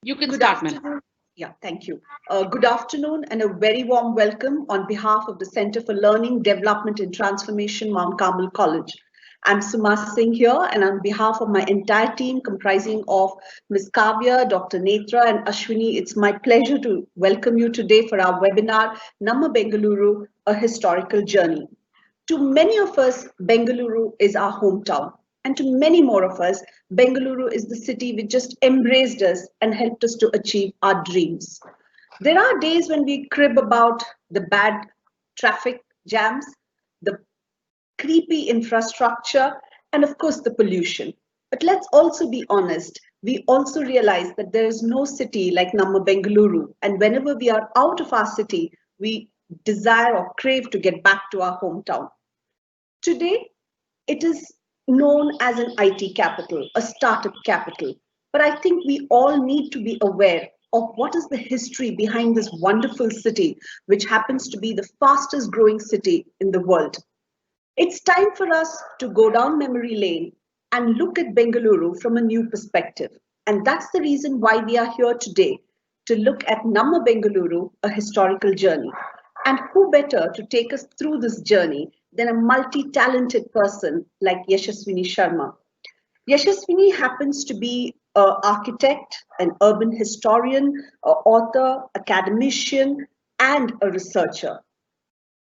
You can Good start, ma'am. afternoon. Yeah, thank you. Good afternoon and a very warm welcome on behalf of the Center for Learning, Development and Transformation, Mount Carmel College. I'm Suma Singh here, and on behalf of my entire team comprising of Ms. Kavya, Dr. Netra and Ashwini, it's my pleasure to welcome you today for our webinar, Namma Bengaluru, A Historical Journey. To many of us, Bengaluru is our hometown. And to many more of us, Bengaluru is the city which just embraced us and helped us to achieve our dreams. There are days when we crib about the bad traffic jams, the creepy infrastructure, and of course the pollution. But let's also be honest, we also realize that there is no city like Namma Bengaluru, and whenever we are out of our city, we desire or crave to get back to our hometown. Today, it is known as an IT capital, a startup capital. But I think we all need to be aware of what is the history behind this wonderful city, which happens to be the fastest growing city in the world. It's time for us to go down memory lane and look at Bengaluru from a new perspective. And that's the reason why we are here today to look at Namma Bengaluru, a historical journey. And who better to take us through this journey than a multi talented person like Yashaswini Sharma? Yashaswini happens to be an architect, an urban historian, an author, academician, and a researcher.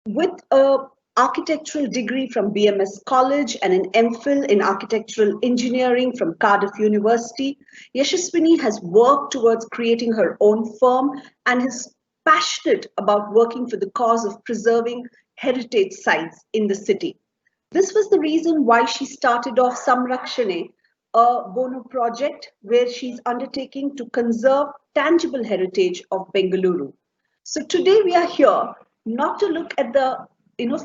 With a architectural degree from BMS College and an MPhil in architectural engineering from Cardiff University, Yashaswini has worked towards creating her own firm and is passionate about working for the cause of preserving heritage sites in the city. This was the reason why she started off Samrakshane, a Bono project where she's undertaking to conserve tangible heritage of Bengaluru. So today we are here not to look at the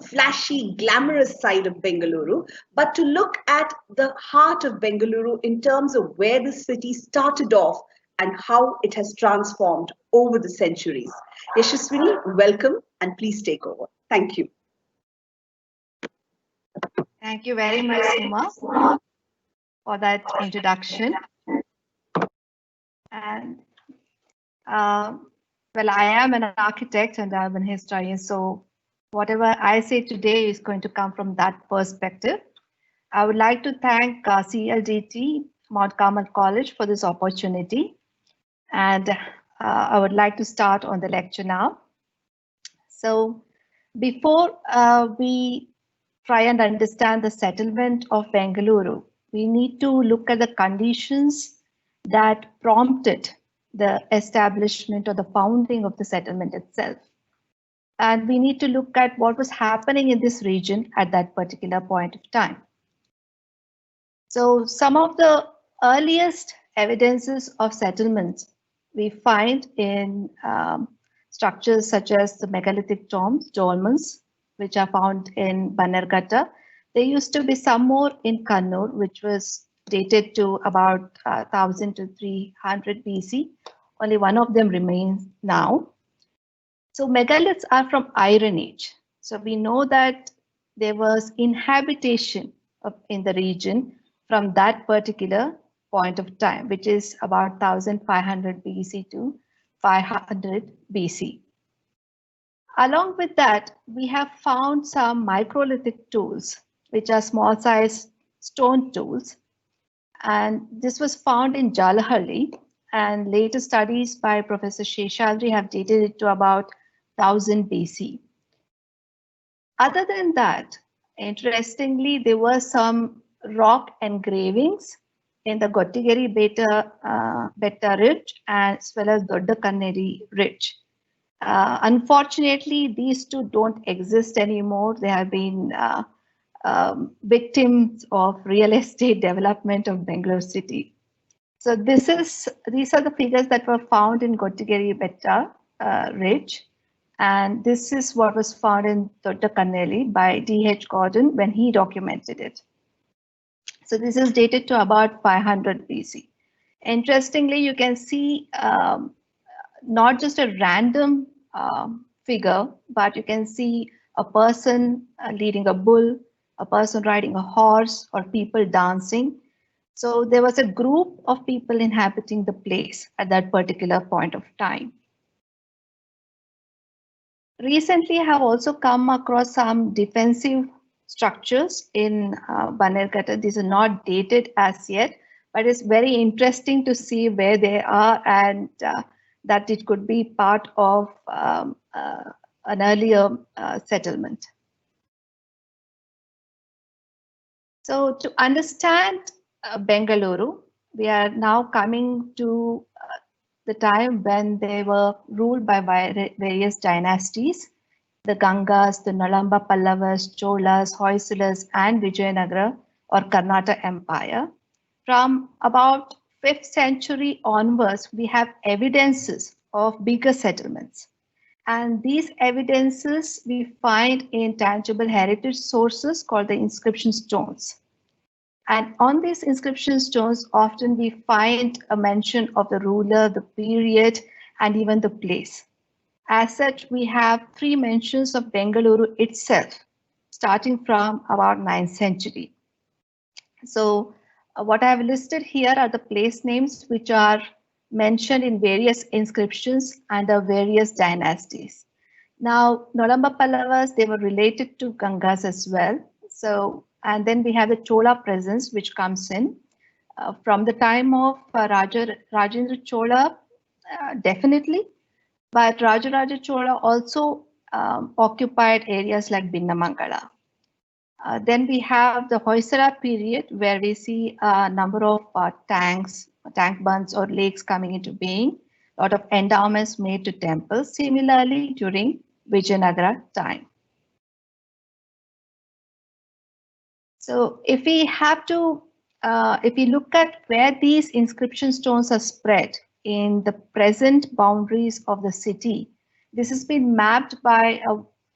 flashy, glamorous side of Bengaluru, but to look at the heart of Bengaluru in terms of where the city started off and how it has transformed over the centuries. Yashaswini, welcome and please take over. Thank you. Thank you very much, Suma, for that introduction. And well, I am an architect and I'm an historian, so whatever I say today is going to come from that perspective. I would like to thank CLDT, Mount Carmel College, for this opportunity. And I would like to start on the lecture now. So before we try and understand the settlement of Bengaluru, we need to look at the conditions that prompted the establishment or the founding of the settlement itself. And we need to look at what was happening in this region at that particular point of time. So some of the earliest evidences of settlement we find in structures such as the megalithic dolmens, which are found in Bannerghatta. There used to be some more in Kannur, which was dated to about 1000 to 300 BC. Only one of them remains now. So megaliths are from Iron Age. So we know that there was inhabitation in the region from that particular point of time, which is about 1500 BC to 500 BC. Along with that, we have found some microlithic tools, which are small size stone tools. And this was found in Jalahalli, and later studies by Professor Sheshadri have dated it to about 1000 BC. Other than that, interestingly, there were some rock engravings in the Gottigeri Betta Ridge as well as Dodda Kanneri Ridge. Unfortunately, these two don't exist anymore. They have been victims of real estate development of Bangalore city. So these are the figures that were found in Gottigeri Betta Ridge. And this is what was found in Dodda Kanneri by D.H. Gordon when he documented it. So this is dated to about 500 BC. Interestingly, you can see not just a random figure, but you can see a person leading a bull, a person riding a horse, or people dancing. So there was a group of people inhabiting the place at that particular point of time. Recently, I have also come across some defensive structures in Banerghatta. These are not dated as yet, but it's very interesting to see where they are and that it could be part of an earlier settlement. So to understand Bengaluru, we are now coming to the time when they were ruled by various dynasties, the Gangas, the Nalamba Pallavas, Cholas, Hoysalas, and Vijayanagara or Karnataka Empire. From about 5th century onwards, we have evidences of bigger settlements. And these evidences we find in tangible heritage sources called the inscription stones. And on these inscription stones, often we find a mention of the ruler, the period, and even the place. As such, we have 3 mentions of Bengaluru itself, starting from about 9th century. So what I have listed here are the place names which are mentioned in various inscriptions under various dynasties. Now, Nalamba Pallavas, they were related to Gangas as well. So, and then we have the Chola presence, which comes in from the time of Rajendra Chola, definitely. But Rajaraja Chola also occupied areas like Binnamangala. Then we have the Hoysala period where we see a number of tank bunds or lakes coming into being, a lot of endowments made to temples, similarly during Vijayanagara time. So if we have to, if we look at where these inscription stones are spread in the present boundaries of the city, this has been mapped by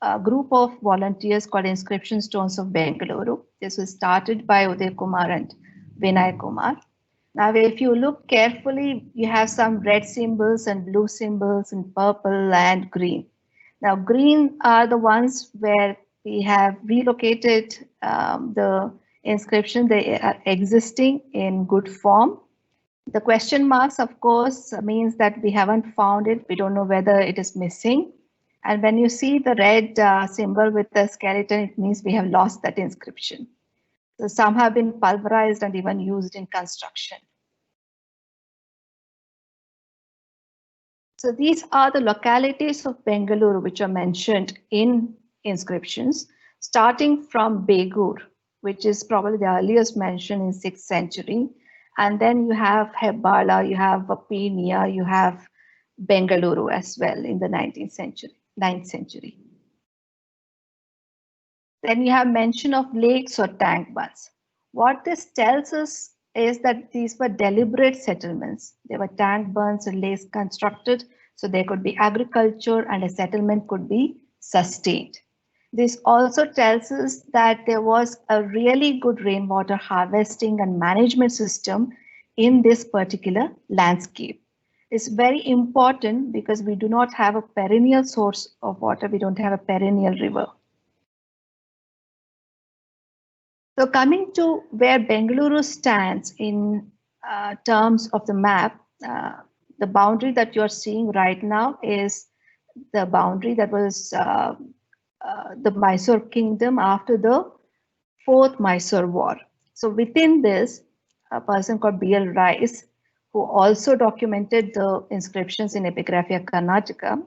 a group of volunteers called Inscription Stones of Bengaluru. This was started by Uday Kumar and Vinay Kumar. Now, if you look carefully, you have some red symbols and blue symbols and purple and green. Now, green are the ones where we have relocated the inscription. They are existing in good form. The question marks, of course, means that we haven't found it. We don't know whether it is missing. And when you see the red symbol with the skeleton, it means we have lost that inscription. So some have been pulverized and even used in construction. So these are the localities of Bengaluru which are mentioned in inscriptions, starting from Begur, which is probably the earliest mention in 6th century. And then you have Hebbala, you have Peenya, you have Bengaluru as well in the 9th century. Then you have mention of lakes or tank bunds. What this tells us is that these were deliberate settlements. There were tank bunds and lakes constructed, so there could be agriculture and a settlement could be sustained. This also tells us that there was a really good rainwater harvesting and management system in this particular landscape. It's very important because we do not have a perennial source of water. We don't have a perennial river. So coming to where Bengaluru stands in terms of the map, the boundary that you're seeing right now is the boundary that was the Mysore kingdom after the 4th Mysore War. So within this, a person called B.L. Rice, who also documented the inscriptions in Epigraphia Karnataka,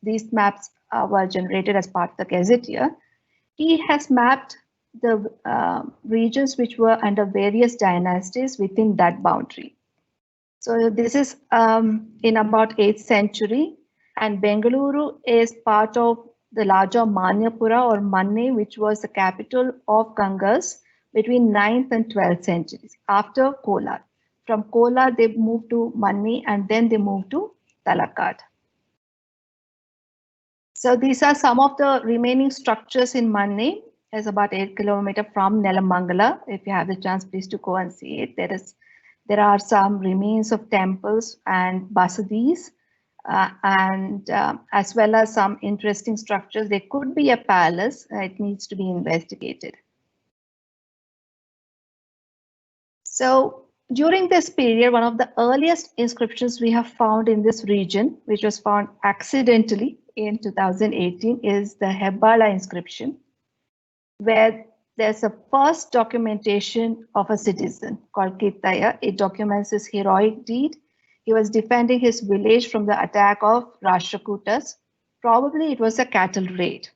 these maps were generated as part of the Gazetteer. He has mapped the regions which were under various dynasties within that boundary. So this is in about 8th century, and Bengaluru is part of the larger Manyapura or Manne, which was the capital of Gangas between 9th and 12th centuries after Kolar. From Kolar, they moved to Manne and then they moved to Talakad. So these are some of the remaining structures in Manne. It's about 8 kilometers from Nelamangala. If you have the chance, please to go and see it. There are some remains of temples and basadis, and as well as some interesting structures. There could be a palace. It needs to be investigated. So During this period, one of the earliest inscriptions we have found in this region, which was found accidentally in 2018, is the Hebbala inscription, where there's a first documentation of a citizen called Kitaya. It documents his heroic deed. He was defending his village from the attack of Rashtrakutas. Probably it was a cattle raid.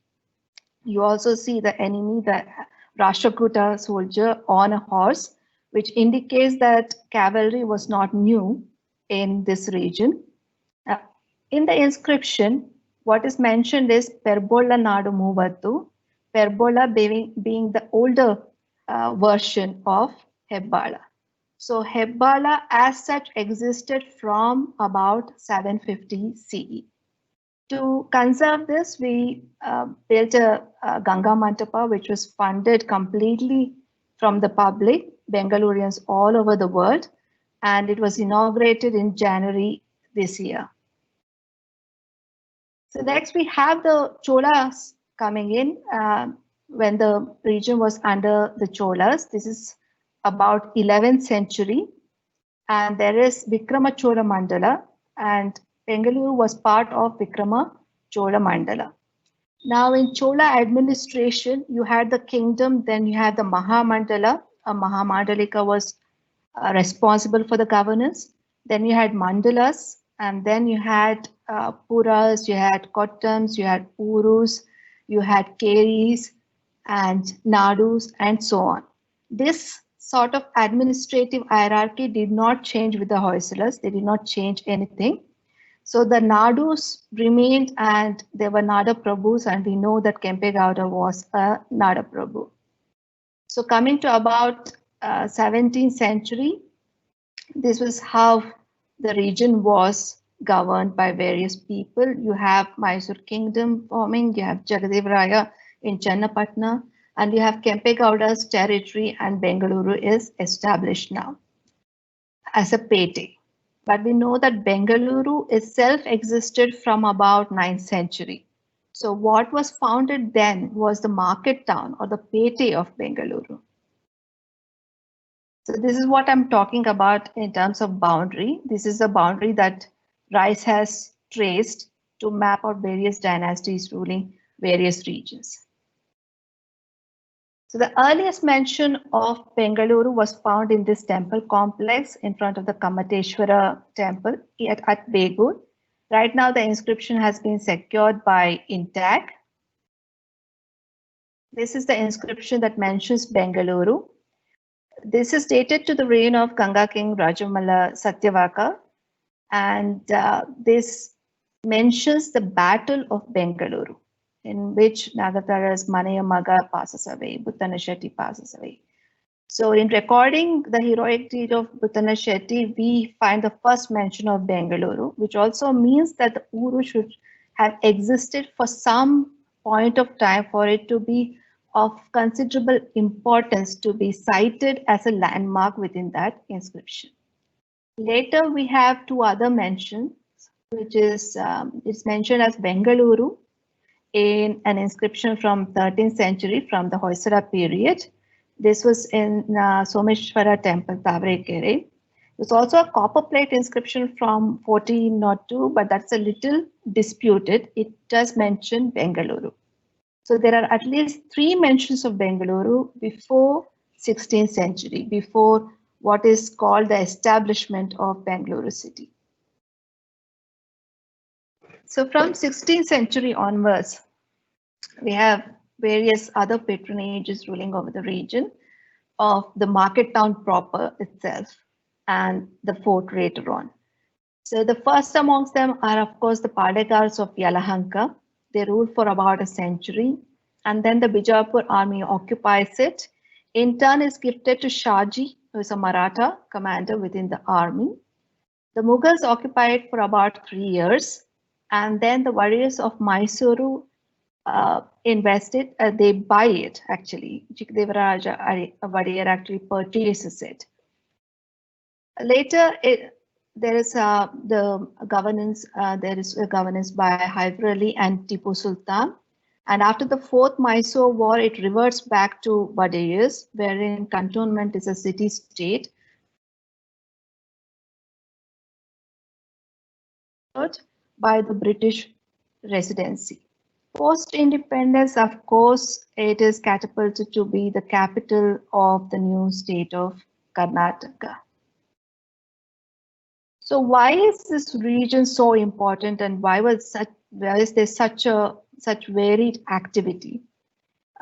You also see the enemy, the Rashtrakuta soldier on a horse, which indicates that cavalry was not new in this region. In the inscription, what is mentioned is Perbola Nadu Muvattu, Perbola being the older version of Hebbala. So Hebbala as such existed from about 750 CE. To conserve this, we built a Ganga Mantapa, which was funded completely from the public, Bengalurians all over the world, and it was inaugurated in January this year. So next we have the Cholas coming in when the region was under the Cholas. This is about 11th century, and there is Vikrama Chola Mandala, and Bengaluru was part of Vikrama Chola Mandala. Now in Chola administration, you had the kingdom, then you had the Mahamandala. A Mahamandalika was responsible for the governance. Then you had mandalas, and then you had puras, you had kottams, you had urus, you had keris and nadus, and so on. This sort of administrative hierarchy did not change with the Hoysalas. They did not change anything. So the nadus remained, and there were Nada Prabhus, and we know that Kempegowda was a Nada Prabhu. So coming to about 17th century, this was how the region was governed by various people. You have Mysore Kingdom forming, you have Jagadev in Channapatna, and you have Kempegowda's territory, and Bengaluru is established now as a pete. But we know that Bengaluru itself existed from about 9th century. So what was founded then was the market town or the pete of Bengaluru. So this is what I'm talking about in terms of boundary. This is the boundary that Rice has traced to map out various dynasties ruling various regions. So the earliest mention of Bengaluru was found in this temple complex in front of the Kamateshwara temple at Begur. Right now the inscription has been secured by INTAC. This is the inscription that mentions Bengaluru. This is dated to the reign of Ganga King Rajamala Satyavaka, and this mentions the Battle of Bengaluru, in which Nagatara's Manayamaga passes away, Buttanashetty passes away. So in recording the heroic deed of Buttanashetty, we find the first mention of Bengaluru, which also means that the Uru should have existed for some point of time for it to be of considerable importance to be cited as a landmark within that inscription. Later, we have two other mentions, which is it's mentioned as Bengaluru in an inscription from 13th century from the Hoysala period. This was in Someshwara temple, Tavarekere. There's also a copper plate inscription from 1402, but that's a little disputed. It does mention Bengaluru. So there are at least 3 mentions of Bengaluru before 16th century, before what is called the establishment of Bengaluru city. So from 16th century onwards, we have various other patronages ruling over the region of the market town proper itself and the fort later on. So the first amongst them are, of course, the Padegars of Yelahanka. They ruled for about a century, and then the Bijapur army occupies it. In turn, is gifted to Shaji, who is a Maratha commander within the army. The Mughals occupy it for about 3 years, and then the warriors of Mysuru invested. They buy it actually. Chikdevaraja Vadiyar actually purchases it. Later, there is the governance. There is a governance by Hyder Ali and Tipu Sultan. And after the 4th Mysore War, it reverts back to Vadiyars, wherein cantonment is a city-state. by the British residency. Post-independence, of course, it is catapulted to be the capital of the new state of Karnataka. So why is this region so important, and why is there such varied activity?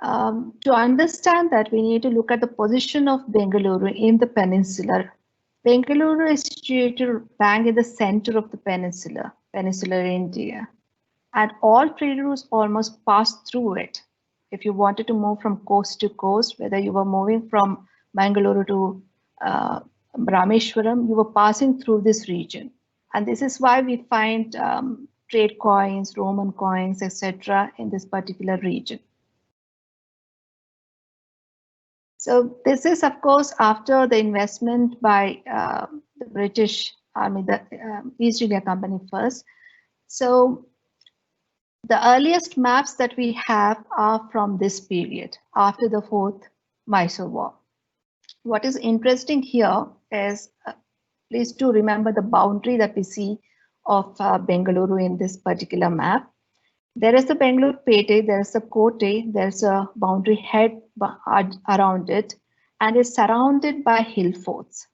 To understand that, we need to look at the position of Bengaluru in the peninsula. Bengaluru is situated bang in the center of the peninsular India, and all trade routes almost pass through it. If you wanted to move from coast to coast, whether you were moving from Bengaluru to Rameshwaram, you were passing through this region. And this is why we find trade coins, Roman coins, etc. in this particular region. So this is, of course, after the investment by the British Army, the East India Company first. So the earliest maps that we have are from this period, after the Fourth Mysore War. What is interesting here is, please do remember the boundary that we see of Bengaluru in this particular map. There is the Bengaluru Pete, there is a Kote, there's a boundary head around it, and it's surrounded by hill forts.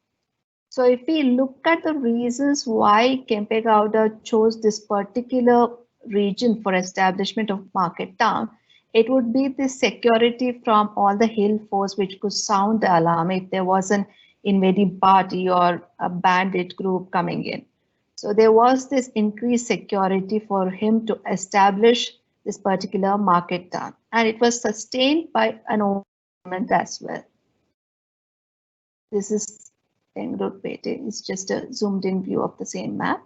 So if we look at the reasons why Kempegowda chose this particular region for establishment of market town, it would be the security from all the hill forts which could sound the alarm if there was an invading party or a bandit group coming in. So there was this increased security for him to establish this particular market town, and it was sustained by an government as well. This is Bengaluru Pete. It's just a zoomed in view of the same map.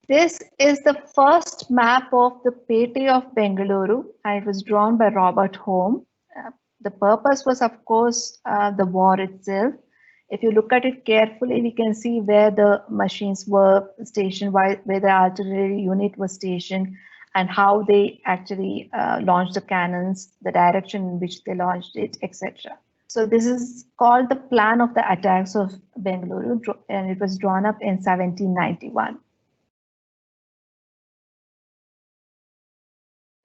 This is the first map of the Pete of Bengaluru, and it was drawn by Robert Home. The purpose was, of course, the war itself. If you look at it carefully, we can see where the machines were stationed, where the artillery unit was stationed, and how they actually launched the cannons, the direction in which they launched it, etc. So this is called the plan of the attacks of Bengaluru, and it was drawn up in 1791.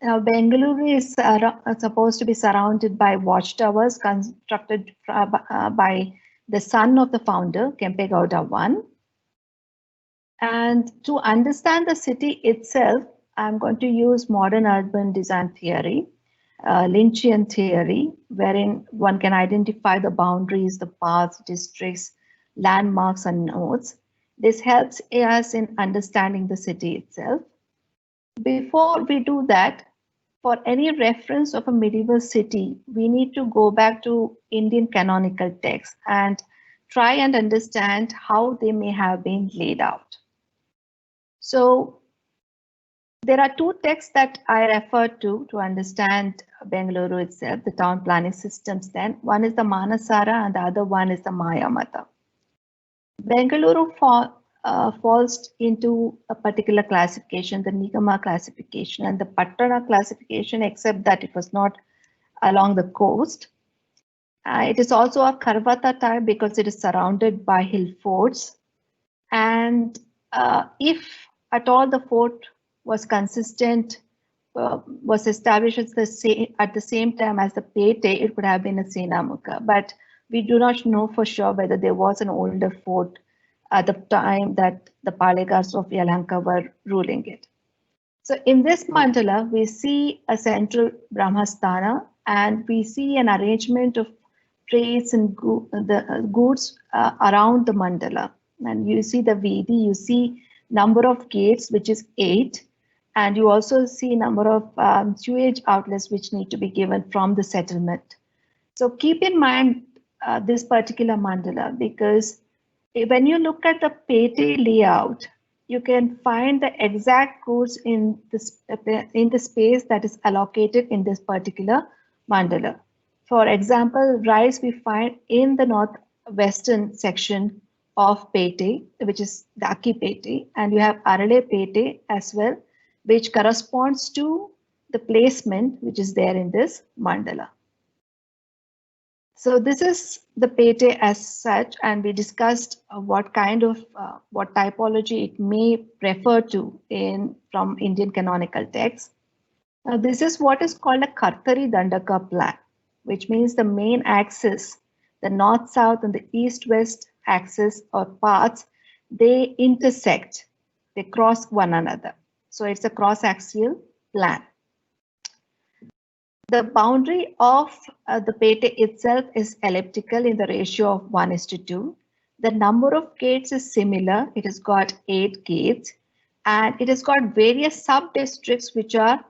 Now, Bengaluru is supposed to be surrounded by watchtowers constructed by the son of the founder, Kempegowda I. And to understand the city itself, I'm going to use modern urban design theory, Lynchian theory, wherein one can identify the boundaries, the paths, districts, landmarks, and nodes. This helps us in understanding the city itself. Before we do that, for any reference of a medieval city, we need to go back to Indian canonical texts and try and understand how they may have been laid out. So there are two texts that I refer to understand Bengaluru itself, the town planning systems then. One is the Manasara and the other one is the Mayamata. Bengaluru falls into a particular classification, the Nigama classification and the Pattana classification, except that it was not along the coast. It is also a Karvata type because it is surrounded by hill forts. And if at all the fort was consistent, was established at the same time as the Pete, it would have been a Senamukha. But we do not know for sure whether there was an older fort at the time that the Palegars of Yelahanka were ruling it. So in this mandala, we see a central Brahmasthana, and we see an arrangement of trades and goods around the mandala. And you see the Vedi, you see number of gates, which is 8. And you also see number of sewage outlets which need to be given from the settlement. So keep in mind this particular mandala, because when you look at the Pete layout, you can find the exact goods in the space that is allocated in this particular mandala. For example, rice we find in the northwestern section of Pete, which is the Akki Pete, and you have Arale Pete as well, which corresponds to the placement which is there in this mandala. So this is the Pete as such, and we discussed what kind of what typology it may refer to in from Indian canonical texts. Now this is what is called a Kartari Dandaka plan, which means the main axis, the north-south and the east-west axis or paths, they intersect, they cross one another. So it's a cross-axial plan. The boundary of the Pete itself is elliptical in the ratio of 1:2. The number of gates is similar. It has got 8 gates and it has got various sub-districts which are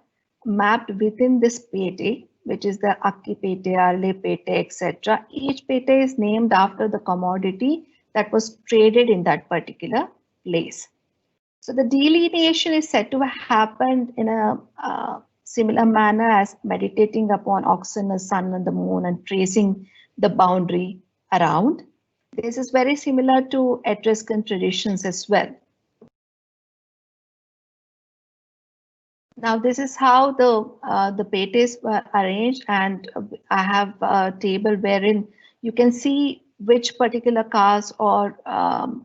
mapped within this Pete, which is the Akki Pete, Arle Pete, etc. Each Pete is named after the commodity that was traded in that particular place. So the delineation is said to have happened in a similar manner as meditating upon oxen, the sun and the moon and tracing the boundary around. This is very similar to Etruscan traditions as well. Now this is how the Petes were arranged, and I have a table wherein you can see which particular caste or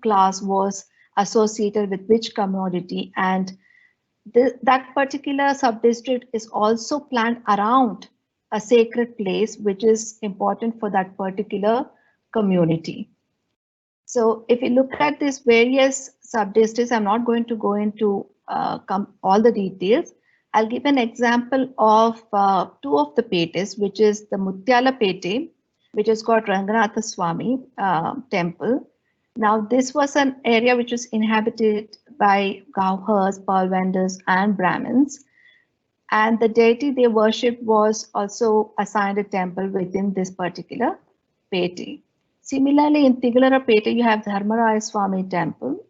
class was associated with which commodity, and that particular sub-district is also planned around a sacred place which is important for that particular community. So if you look at these various sub-districts, I'm not going to go into all the details. I'll give an example of 2 of the Petes, which is the Mutyala Pete, which has got Ranganatha Swami temple. Now, this was an area which was inhabited by Gauhars, Palwanders, and Brahmins. And the deity they worshipped was also assigned a temple within this particular Pete. Similarly, in Tigalara Pete, you have Dharmaraya Swami temple.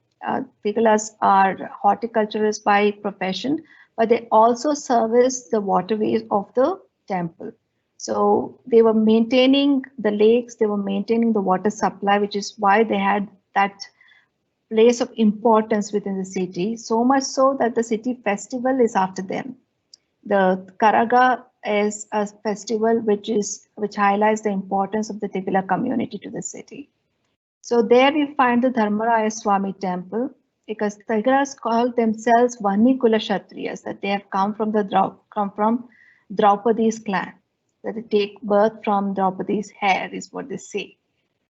Tigalas are horticulturists by profession, but they also service the waterways of the temple. So they were maintaining the lakes, they were maintaining the water supply, which is why they had that place of importance within the city, so much so that the city festival is after them. The Karaga is a festival which highlights the importance of the Tigala community to the city. So there we find the Dharmaraya Swami temple, because Tigalas call themselves Vanikula Kshatriyas, that they have come from Draupadi's clan, that they take birth from Draupadi's hair is what they say.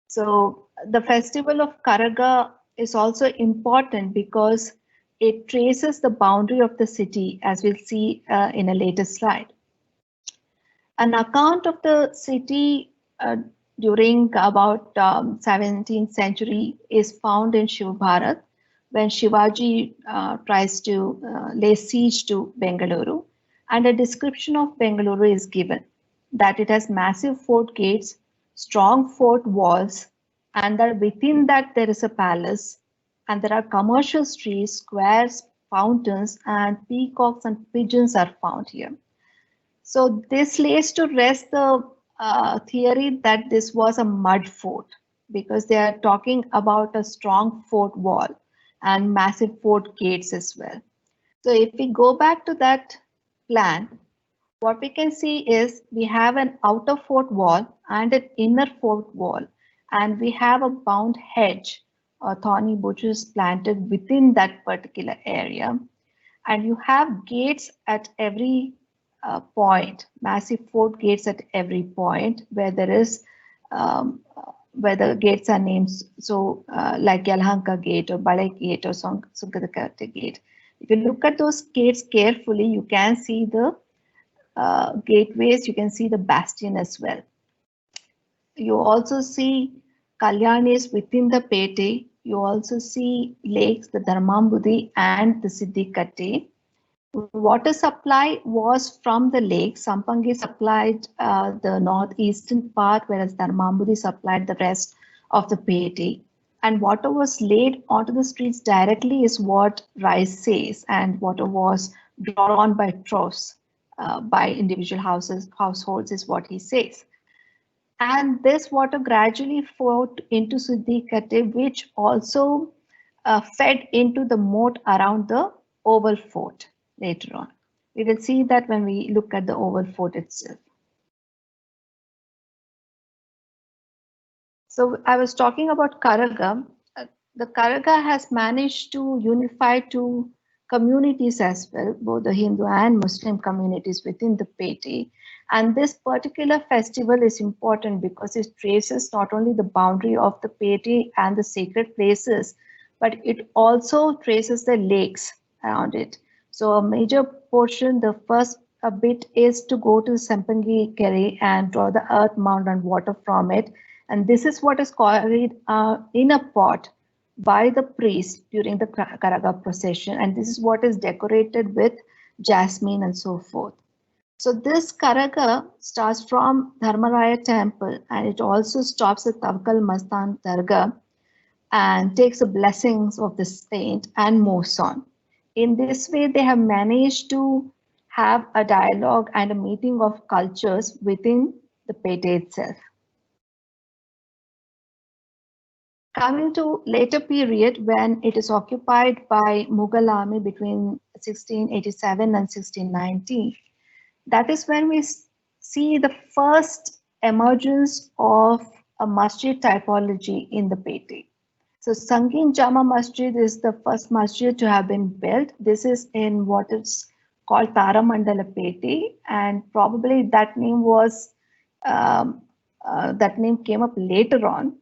So the festival of Karaga is also important because it traces the boundary of the city, as we'll see in a later slide. An account of the city during about 17th century is found in Shivabharat when Shivaji tries to lay siege to Bengaluru, and a description of Bengaluru is given, that it has massive fort gates, strong fort walls, and that within that there is a palace, and there are commercial streets, squares, fountains, and peacocks and pigeons are found here. So this lays to rest the theory that this was a mud fort, because they are talking about a strong fort wall and massive fort gates as well. So if we go back to that plan, what we can see is we have an outer fort wall and an inner fort wall, and we have a bound hedge or thorny bushes planted within that particular area. And you have gates at every point, massive fort gates at every point where there is where the gates are named, so like Yalhanka Gate or Balai Gate or Sungadakarte Gate. If you look at those gates carefully, you can see the gateways, you can see the bastion as well. You also see Kalyanis within the Pete. You also see lakes, the Dharmambudi and the Siddhikatte. Water supply was from the lake. Sampangi supplied the northeastern part, whereas Dharmambudi supplied the rest of the Pete. And water was laid onto the streets directly is what Rice says, and water was drawn on by troughs by individual households is what he says. And this water gradually flowed into Siddhikatte, which also fed into the moat around the Oval Fort later on. We will see that when we look at the Oval Fort itself. So I was talking about Karaga. The Karaga has managed to unify two communities as well, both the Hindu and Muslim communities within the Peti. And this particular festival is important because it traces not only the boundary of the Peti and the sacred places, but it also traces the lakes around it. So a major portion, the first a bit is to go to Sempangi Keri and draw the earth mound and water from it. And this is what is carried in a pot by the priest during the Karaga procession. And this is what is decorated with jasmine and so forth. So this Karaga starts from Dharmaraya temple and it also stops at Tawakal Mastan Dargah and takes the blessings of the saint and moves on. In this way, they have managed to have a dialogue and a meeting of cultures within the Pete itself. Coming to later period when it is occupied by Mughal army between 1687 and 1690, that is when we see the first emergence of a masjid typology in the Pete. So Sangin Jama Masjid is the first masjid to have been built. This is in what is called Taramandala Pete, and probably that name was that name came up later on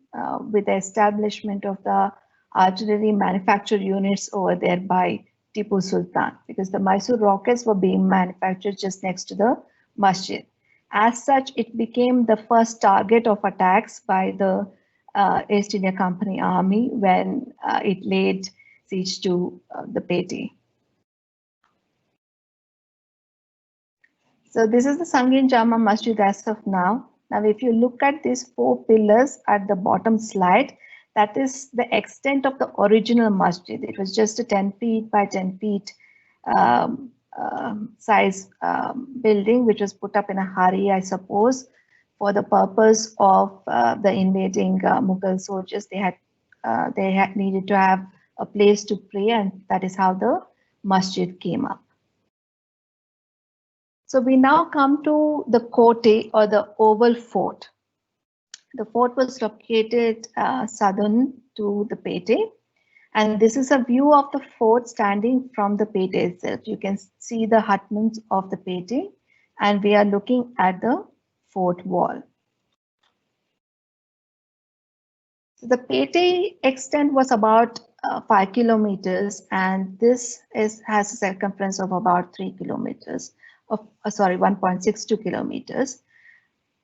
with the establishment of the artillery manufacture units over there by Tipu Sultan, because the Mysore rockets were being manufactured just next to the masjid. As such, it became the first target of attacks by the East India Company army when it laid siege to the Peti. So this is the Sangin Jama Masjid as of now. Now, if you look at these four pillars at the bottom slide, that is the extent of the original masjid. It was just a 10 feet by 10 feet size building, which was put up in a hurry, I suppose, for the purpose of the invading Mughal soldiers. They had needed to have a place to pray, and that is how the masjid came up. So we now come to the Kote or the Oval Fort. The fort was located southern to the Pete, and this is a view of the fort standing from the Pete itself. You can see the hutments of the Pete, and we are looking at the fort wall. So the Pete extent was about 5 kilometers, and this has a circumference of about 3 kilometers. 1.62 kilometers.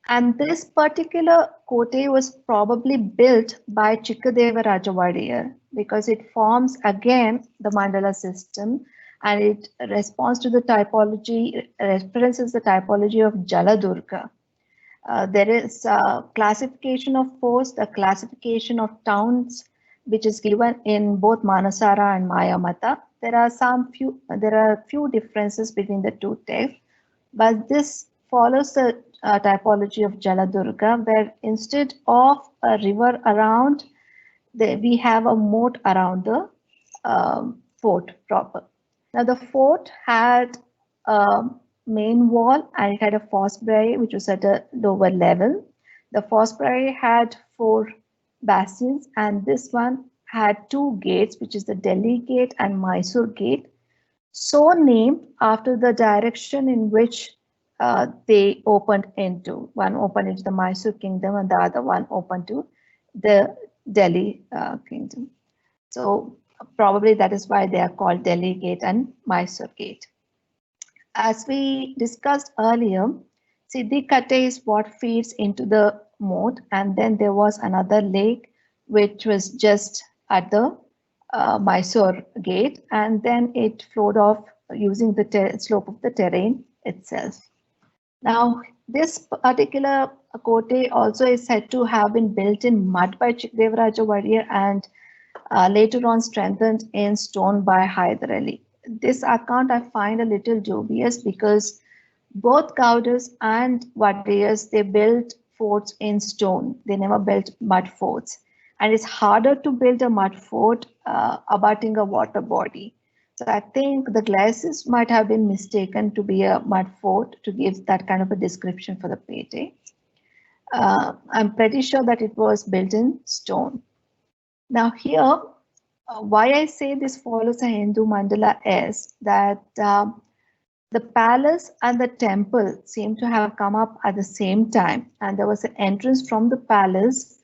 And this particular kote was probably built by Chikkadeva Rajawadiya because it forms again the mandala system, and it responds to the typology, references the typology of Jaladurga. There is a classification of forts, the classification of towns, which is given in both Manasara and Mayamata. There are a few differences between the two texts, but this follows the typology of Jaladurga, where instead of a river around, we have a moat around the fort proper. Now the fort had a main wall and it had a Fosbury which was at a lower level. The Fosbury had 4 bastions, and this one had 2 gates, which is the Delhi Gate and Mysore Gate, so named after the direction in which they opened into. One opened into the Mysore kingdom and the other one opened to the Delhi kingdom. So probably that is why they are called Delhi Gate and Mysore Gate. As we discussed earlier, Siddhikate is what feeds into the moat, and then there was another lake which was just at the Mysore Gate, and then it flowed off using the slope of the terrain itself. Now, this particular kote also is said to have been built in mud by Chikkadeva Rajawadiya and later on strengthened in stone by Hyder Ali. This account I find a little dubious because both Gaudas and Vadiyas, they built forts in stone. They never built mud forts. And it's harder to build a mud fort abutting a water body. So I think the glacis might have been mistaken to be a mud fort to give that kind of a description for the Pete. I'm pretty sure that it was built in stone. Now here, why I say this follows a Hindu mandala is that the palace and the temple seem to have come up at the same time, and there was an entrance from the palace.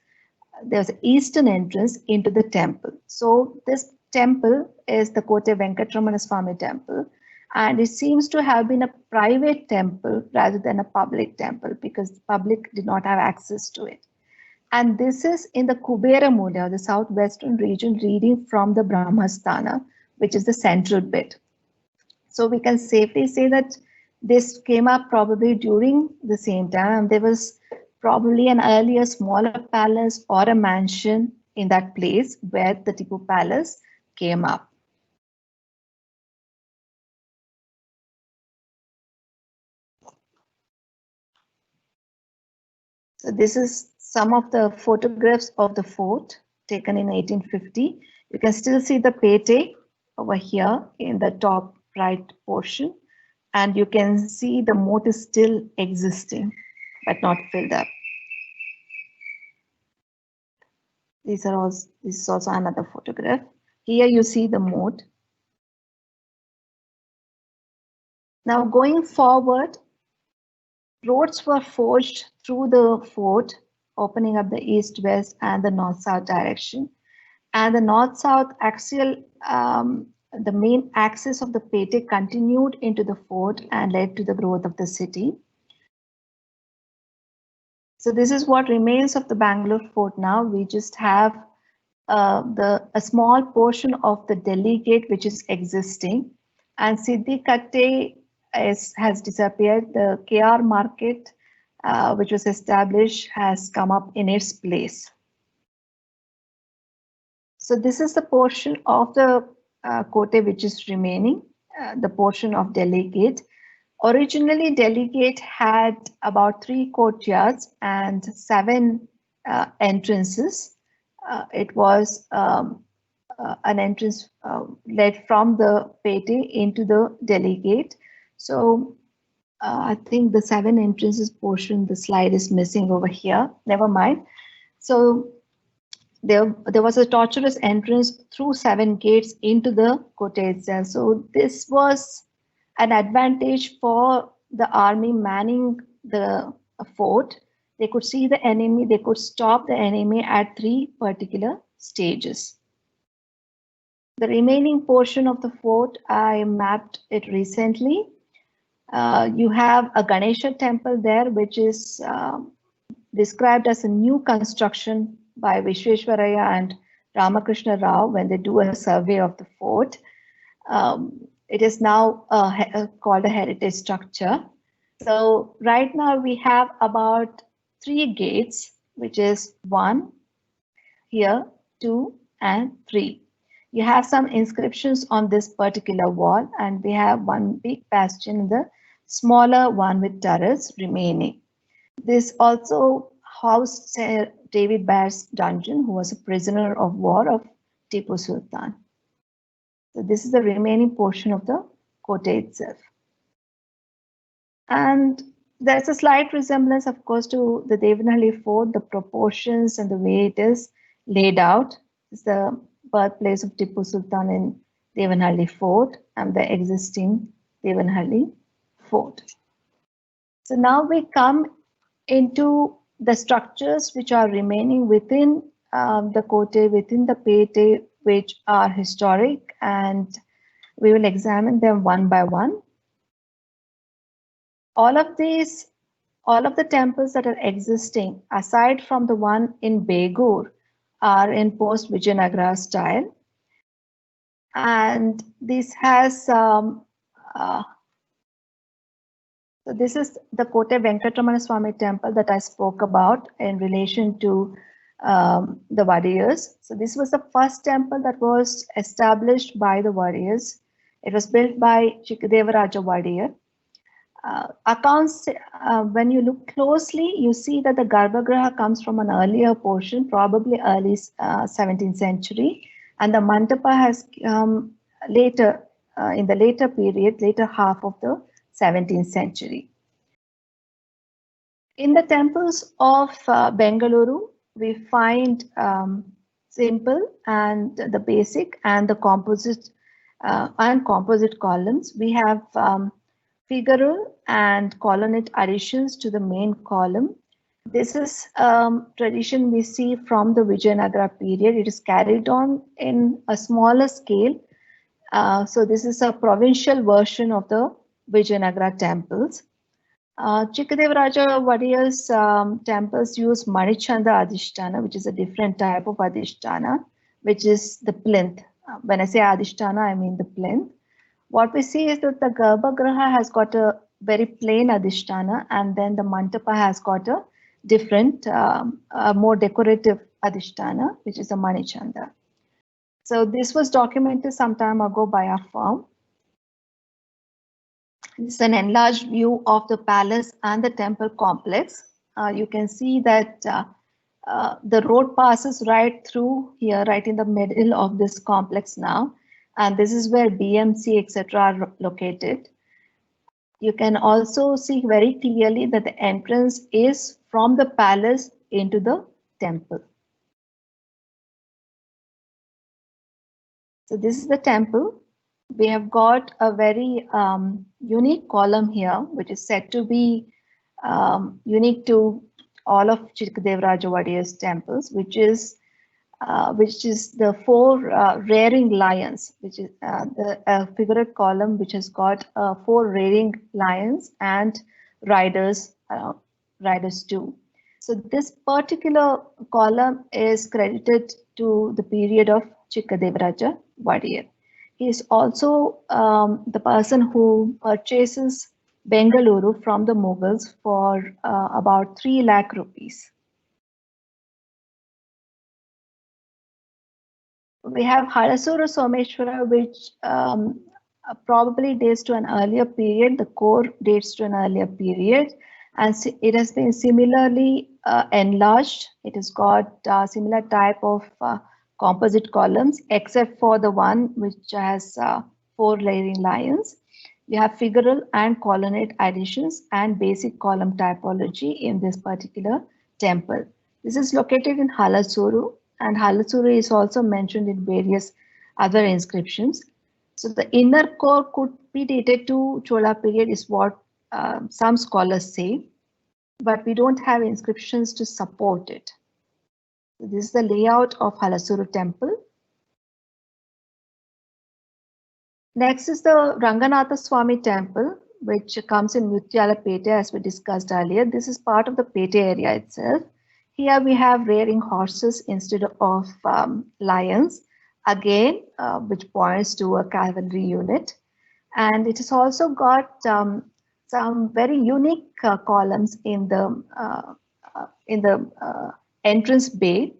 There was an eastern entrance into the temple. So this temple is the Kote Venkatramana Swami temple, and it seems to have been a private temple rather than a public temple because the public did not have access to it. And this is in the Kubera Mula, the southwestern region, reading from the Brahmasthana, which is the central bit. So we can safely say that this came up probably during the same time. There was probably an earlier smaller palace or a mansion in that place where the Tipu Palace came up. So this is some of the photographs of the fort taken in 1850. You can still see the pete over here in the top right portion, and you can see the moat is still existing but not filled up. This is also another photograph. Here you see the moat. Now going forward, roads were forged through the fort, opening up the east-west and the north-south direction. And the north-south axial, the main axis of the pete continued into the fort and led to the growth of the city. So this is what remains of the Bangalore fort now. We just have a small portion of the Delhi gate which is existing, and Siddikatte has disappeared. The KR market, which was established, has come up in its place. So this is the portion of the Kote which is remaining, the portion of Delhi gate. Originally, Delhi gate had about 3 courtyards and 7 entrances. It was an entrance led from the pete into the Delhi gate. So I think the 7 entrances portion, the slide is missing over here. Never mind. So there was a tortuous entrance through 7 gates into the Kote itself. So this was an advantage for the army manning the fort. They could see the enemy, they could stop the enemy at 3 particular stages. The remaining portion of the fort, I mapped it recently. You have a Ganesha temple there, which is described as a new construction by Vishweshwaraya and Ramakrishna Rao when they do a survey of the fort. It is now called a heritage structure. So right now we have about 3 gates, which is 1 here, 2 and 3. You have some inscriptions on this particular wall, and we have one big bastion in the smaller one with turrets remaining. This also housed David Bear's dungeon, who was a prisoner of war of Tipu Sultan. So this is the remaining portion of the Kote itself. And there's a slight resemblance, of course, to the Devanahalli fort, the proportions and the way it is laid out. It's the birthplace of Tipu Sultan in Devanahalli fort and the existing Devanahalli fort. So now we come into the structures which are remaining within the Kote, within the pete, which are historic, and we will examine them one by one. All of the temples that are existing, aside from the one in Begur, are in post-Vijayanagara style. And this has, so this is the Kote Venkatramana Swami temple that I spoke about in relation to the Wadiyars. So this was the first temple that was established by the Wadiyars. It was built by Chikadevaraja Wadiyar. Accounts, when you look closely, you see that the Garbhagriha comes from an earlier portion, probably early 17th century, and the Mandapa has later, in the later period, later half of the 17th century. In the temples of Bengaluru, we find simple and the basic and the composite columns. We have figural and colonnade additions to the main column. This is tradition we see from the Vijayanagara period. It is carried on in a smaller scale. So this is a provincial version of the Vijayanagara temples. Chikkadevaraja Vadiyar's temples use Manichanda Adhisthana, which is a different type of Adhisthana, which is the plinth. When I say Adhisthana, I mean the plinth. What we see is that the Garbhagriha has got a very plain Adhisthana, and then the Mantapa has got a different, more decorative Adhisthana, which is a Manichanda. So this was documented some time ago by our firm. This is an enlarged view of the palace and the temple complex. You can see that the road passes right through here, right in the middle of this complex now. And this is where BMC, etc. are located. You can also see very clearly that the entrance is from the palace into the temple. So this is the temple. We have got a very unique column here, which is said to be unique to all of Chikkadevaraja Vadiyar's temples, which is the four rearing lions, which is the figurate column which has got four rearing lions and riders too. So this particular column is credited to the period of Chikkadevaraja Vadiyar. He is also the person who purchases Bengaluru from the Mughals for about 3 lakh rupees. We have Halasuru Someshwara, which probably dates to an earlier period. The core dates to an earlier period, and it has been similarly enlarged. It has got similar type of composite columns, except for the one which has 4 layering lions. You have figural and colonnade additions and basic column typology in this particular temple. This is located in Halasuru, and Halasuru is also mentioned in various other inscriptions. So the inner core could be dated to Chola period is what some scholars say, but we don't have inscriptions to support it. So this is the layout of Halasuru temple. Next is the Ranganatha Swami temple, which comes in Mutyalapete, as we discussed earlier. This is part of the Pete area itself. Here we have rearing horses instead of lions, again, which points to a cavalry unit. And it has also got some very unique columns in the entrance bay,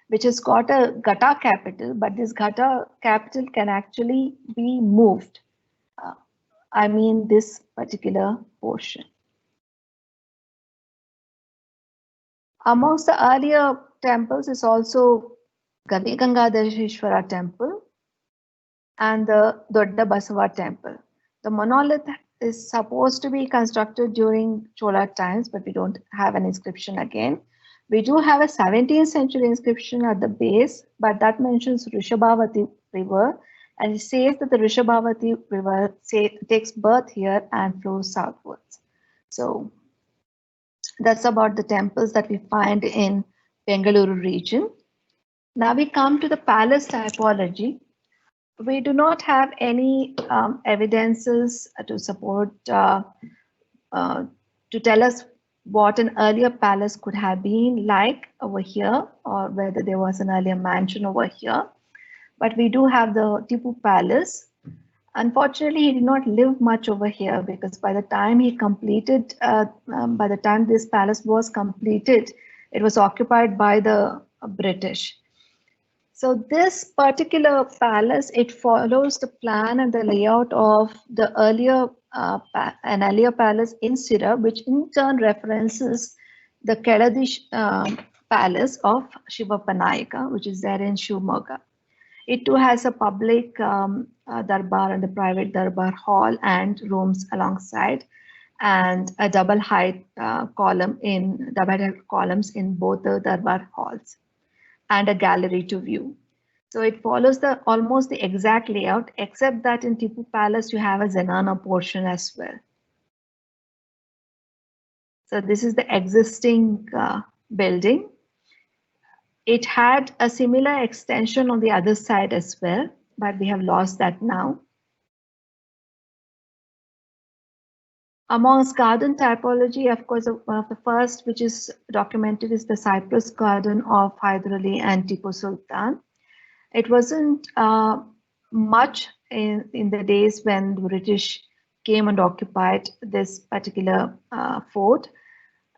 which has got a Ghata capital, but this Ghata capital can actually be moved. I mean this particular portion. Amongst the earlier temples is also Gavi Gangadhareshwara temple and the Dodda Basava temple. The monolith is supposed to be constructed during Chola times, but we don't have an inscription again. We do have a 17th century inscription at the base, but that mentions Rishabhavati river, and it says that the Rishabhavati river takes birth here and flows southwards. So that's about the temples that we find in Bengaluru region. Now we come to the palace typology. We do not have any evidences to support, to tell us what an earlier palace could have been like over here, or whether there was an earlier mansion over here. But we do have the Tipu Palace. Unfortunately, he did not live much over here, because by the time he completed, by the time this palace was completed, it was occupied by the British. So this particular palace, it follows the plan and the layout of the earlier palace in Sira, which in turn references the Kedadish palace of Shivappa Nayaka, which is there in Shivamogga. It too has a public darbar and a private darbar hall and rooms alongside. and a double height columns in both the Darbar halls, and a gallery to view. So it follows the almost the exact layout, except that in Tipu Palace you have a Zenana portion as well. So this is the existing building. It had a similar extension on the other side as well, but we have lost that now. Amongst garden typology, of course, one of the first which is documented is the Cypress Garden of Hyder Ali and Tipu Sultan. It wasn't much in the days when the British came and occupied this particular fort,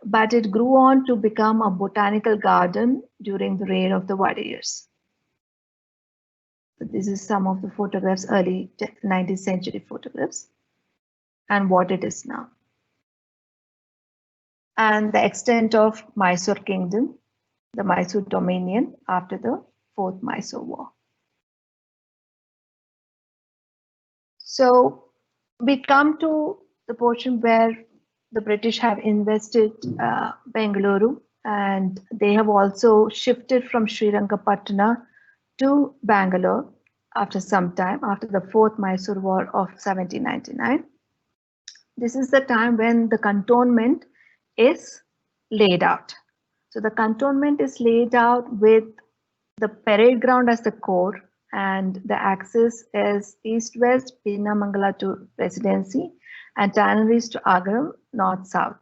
but it grew on to become a botanical garden during the reign of the Wadiyars. So this is some of the photographs, early 19th century photographs, and what it is now. And the extent of Mysore Kingdom, the Mysore Dominion after the Fourth Mysore War. So we come to the portion where the British have invested Bengaluru, and they have also shifted from Srirangapatna to Bangalore after some time, after the Fourth Mysore War of 1799. This is the time when the cantonment is laid out. So the cantonment is laid out with the parade ground as the core, and the axis is east-west, Pinnamangala to Residency, and tanneries to Agram, north-south.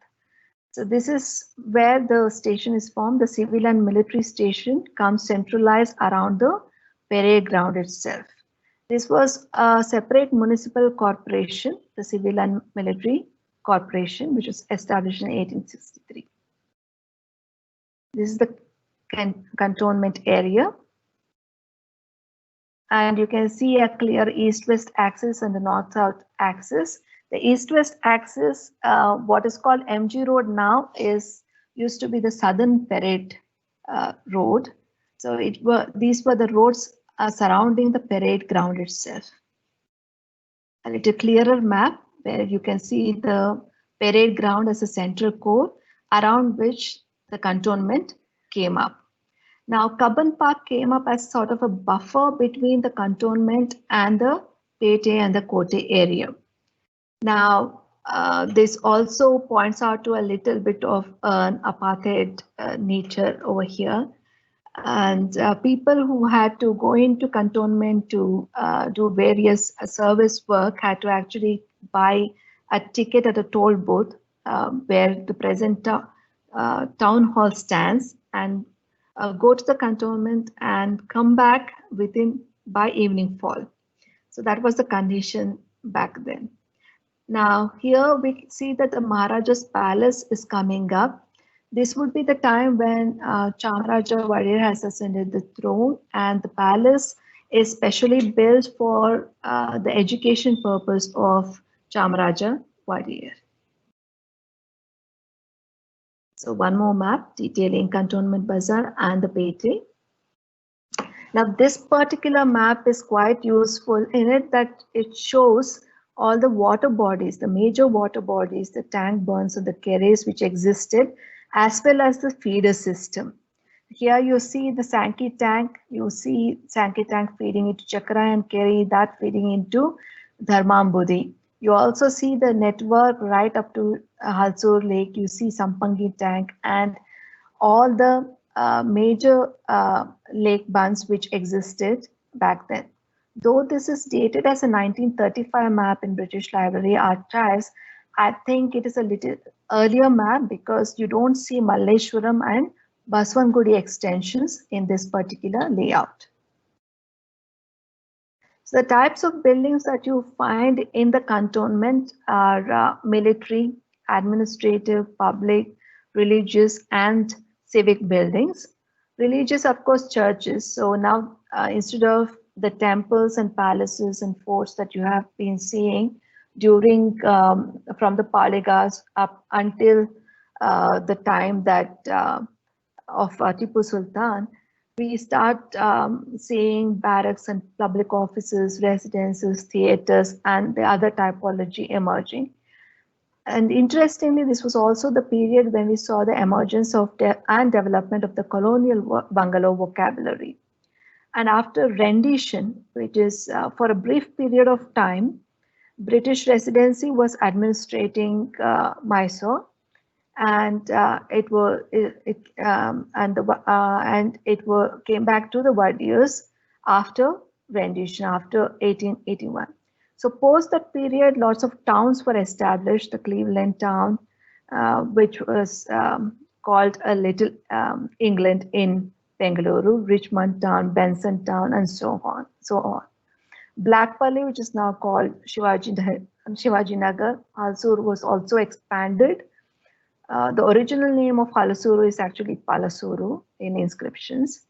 So this is where the station is formed. The civil and military station comes centralized around the parade ground itself. This was a separate municipal corporation, the Civil and Military Corporation, which was established in 1863. This is the cantonment area. And you can see a clear east-west axis and the north-south axis. The east-west axis, what is called MG Road now, used to be the Southern Parade Road. So these were the roads surrounding the parade ground itself. A little clearer map where you can see the parade ground as a central core around which the cantonment came up. Now, Cubbon Park came up as sort of a buffer between the cantonment and the Pete and the Kote area. Now, this also points out to a little bit of an apartheid nature over here. And people who had to go into cantonment to do various service work had to actually buy a ticket at a toll booth where the present town hall stands, and go to the cantonment and come back by evening fall. So that was the condition back then. Now here we see that the Maharaja's palace is coming up. This would be the time when Chamaraja Wadiyar has ascended the throne, and the palace is specially built for the education purpose of Chamaraja Wadiyar. So one more map detailing Cantonment Bazaar and the Pete. Now this particular map is quite useful in it that it shows all the water bodies, the major water bodies, the tank burns and the carries which existed, as well as the feeder system. Here you see the Sankey tank, you see Sankey tank feeding into Chakra and Kerry, that feeding into Dharmambudi. You also see the network right up to Halsur Lake, you see Sampangi tank and all the major lake bunds which existed back then. Though this is dated as a 1935 map in British Library Archives, I think it is a little earlier map because you don't see Malleshwaram and Baswangudi extensions in this particular layout. So the types of buildings that you find in the cantonment are military, administrative, public, religious, and civic buildings. Religious, of course, churches. So now instead of the temples and palaces and forts that you have been seeing during from the Paligas up until the time that of Tipu Sultan, we start seeing barracks and public offices, residences, theaters, and the other typology emerging. And interestingly, this was also the period when we saw the emergence of and development of the colonial bungalow vocabulary. And after rendition, which is for a brief period of time, British Residency was administrating Mysore, and it came back to the Wadiyars after rendition, after 1881. So post that period, lots of towns were established. The Cleveland town, which was called a Little England in Bengaluru, Richmond town, Benson town, and so on. Blackpalli, which is now called Shivaji Nagar, Halsur was also expanded. The original name of Halasuru is actually Palasuru in inscriptions.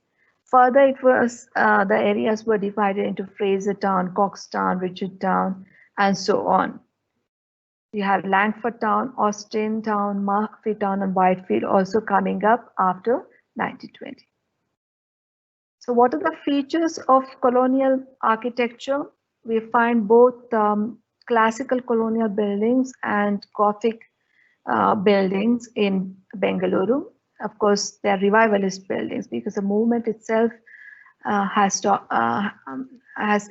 Further, it was the areas were divided into Fraser Town, Cox Town, Richard Town, and so on. You have Langford Town, Austin Town, Murphy Town, and Whitefield also coming up after 1920. So what are the features of colonial architecture? We find both classical colonial buildings and Gothic buildings in Bengaluru. Of course, they're revivalist buildings because the movement itself has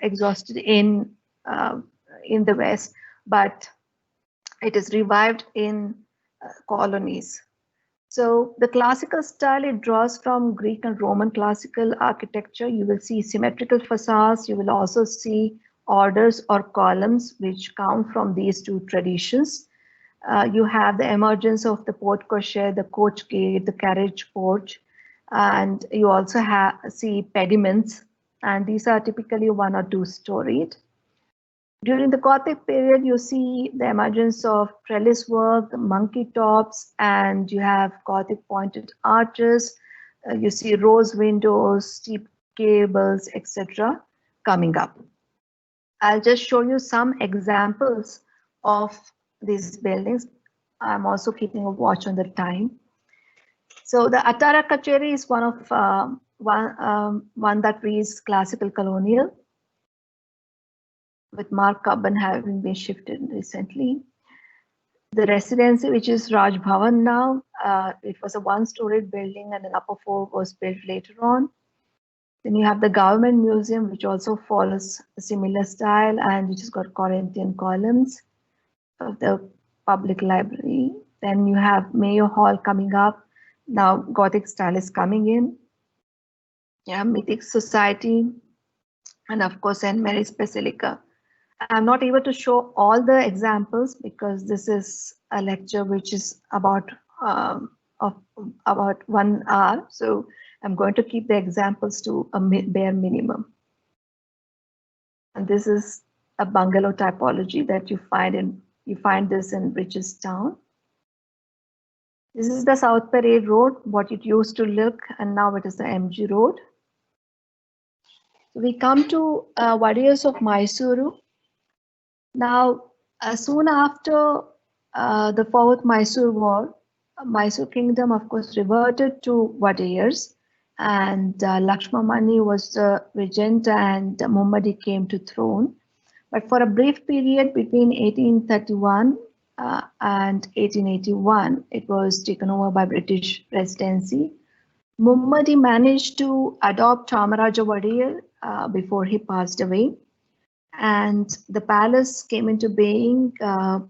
exhausted in the West, but it is revived in colonies. So the classical style, it draws from Greek and Roman classical architecture. You will see symmetrical facades. You will also see orders or columns which come from these two traditions. You have the emergence of the porte cochere, the coach gate, the carriage porch, and you also see pediments, and these are typically 1 or 2 storied. During the Gothic period, you see the emergence of trellis work, monkey tops, and you have Gothic pointed arches. You see rose windows, steep gables, etc. coming up. I'll just show you some examples of these buildings. I'm also keeping a watch on the time. So the Atara Kacheri is one of one that reads classical colonial, with Mark Cubbon having been shifted recently. The residency, which is Raj Bhavan now, it was a 1-storied building and an upper floor was built later on. Then you have the Government Museum, which also follows a similar style and which has got Corinthian columns. Of the Public Library. Then you have Mayo Hall coming up. Now Gothic style is coming in. You have Mythic Society, and of course St. Mary's Basilica. I'm not able to show all the examples because this is a lecture which is about 1 hour. So I'm going to keep the examples to a bare minimum. And this is a bungalow typology that you find this in Bridgestown. This is the South Parade Road, what it used to look, and now it is the MG Road. So we come to Wadiyars of Mysuru. Now, soon after the 4th Mysore War, Mysore Kingdom, of course, reverted to Wadiyars, and Lakshmamani was the regent, and Mummadi came to throne. But for a brief period between 1831 and 1881, it was taken over by British Residency. Mummadi managed to adopt Chamaraja Wadiyar before he passed away, and the palace came into being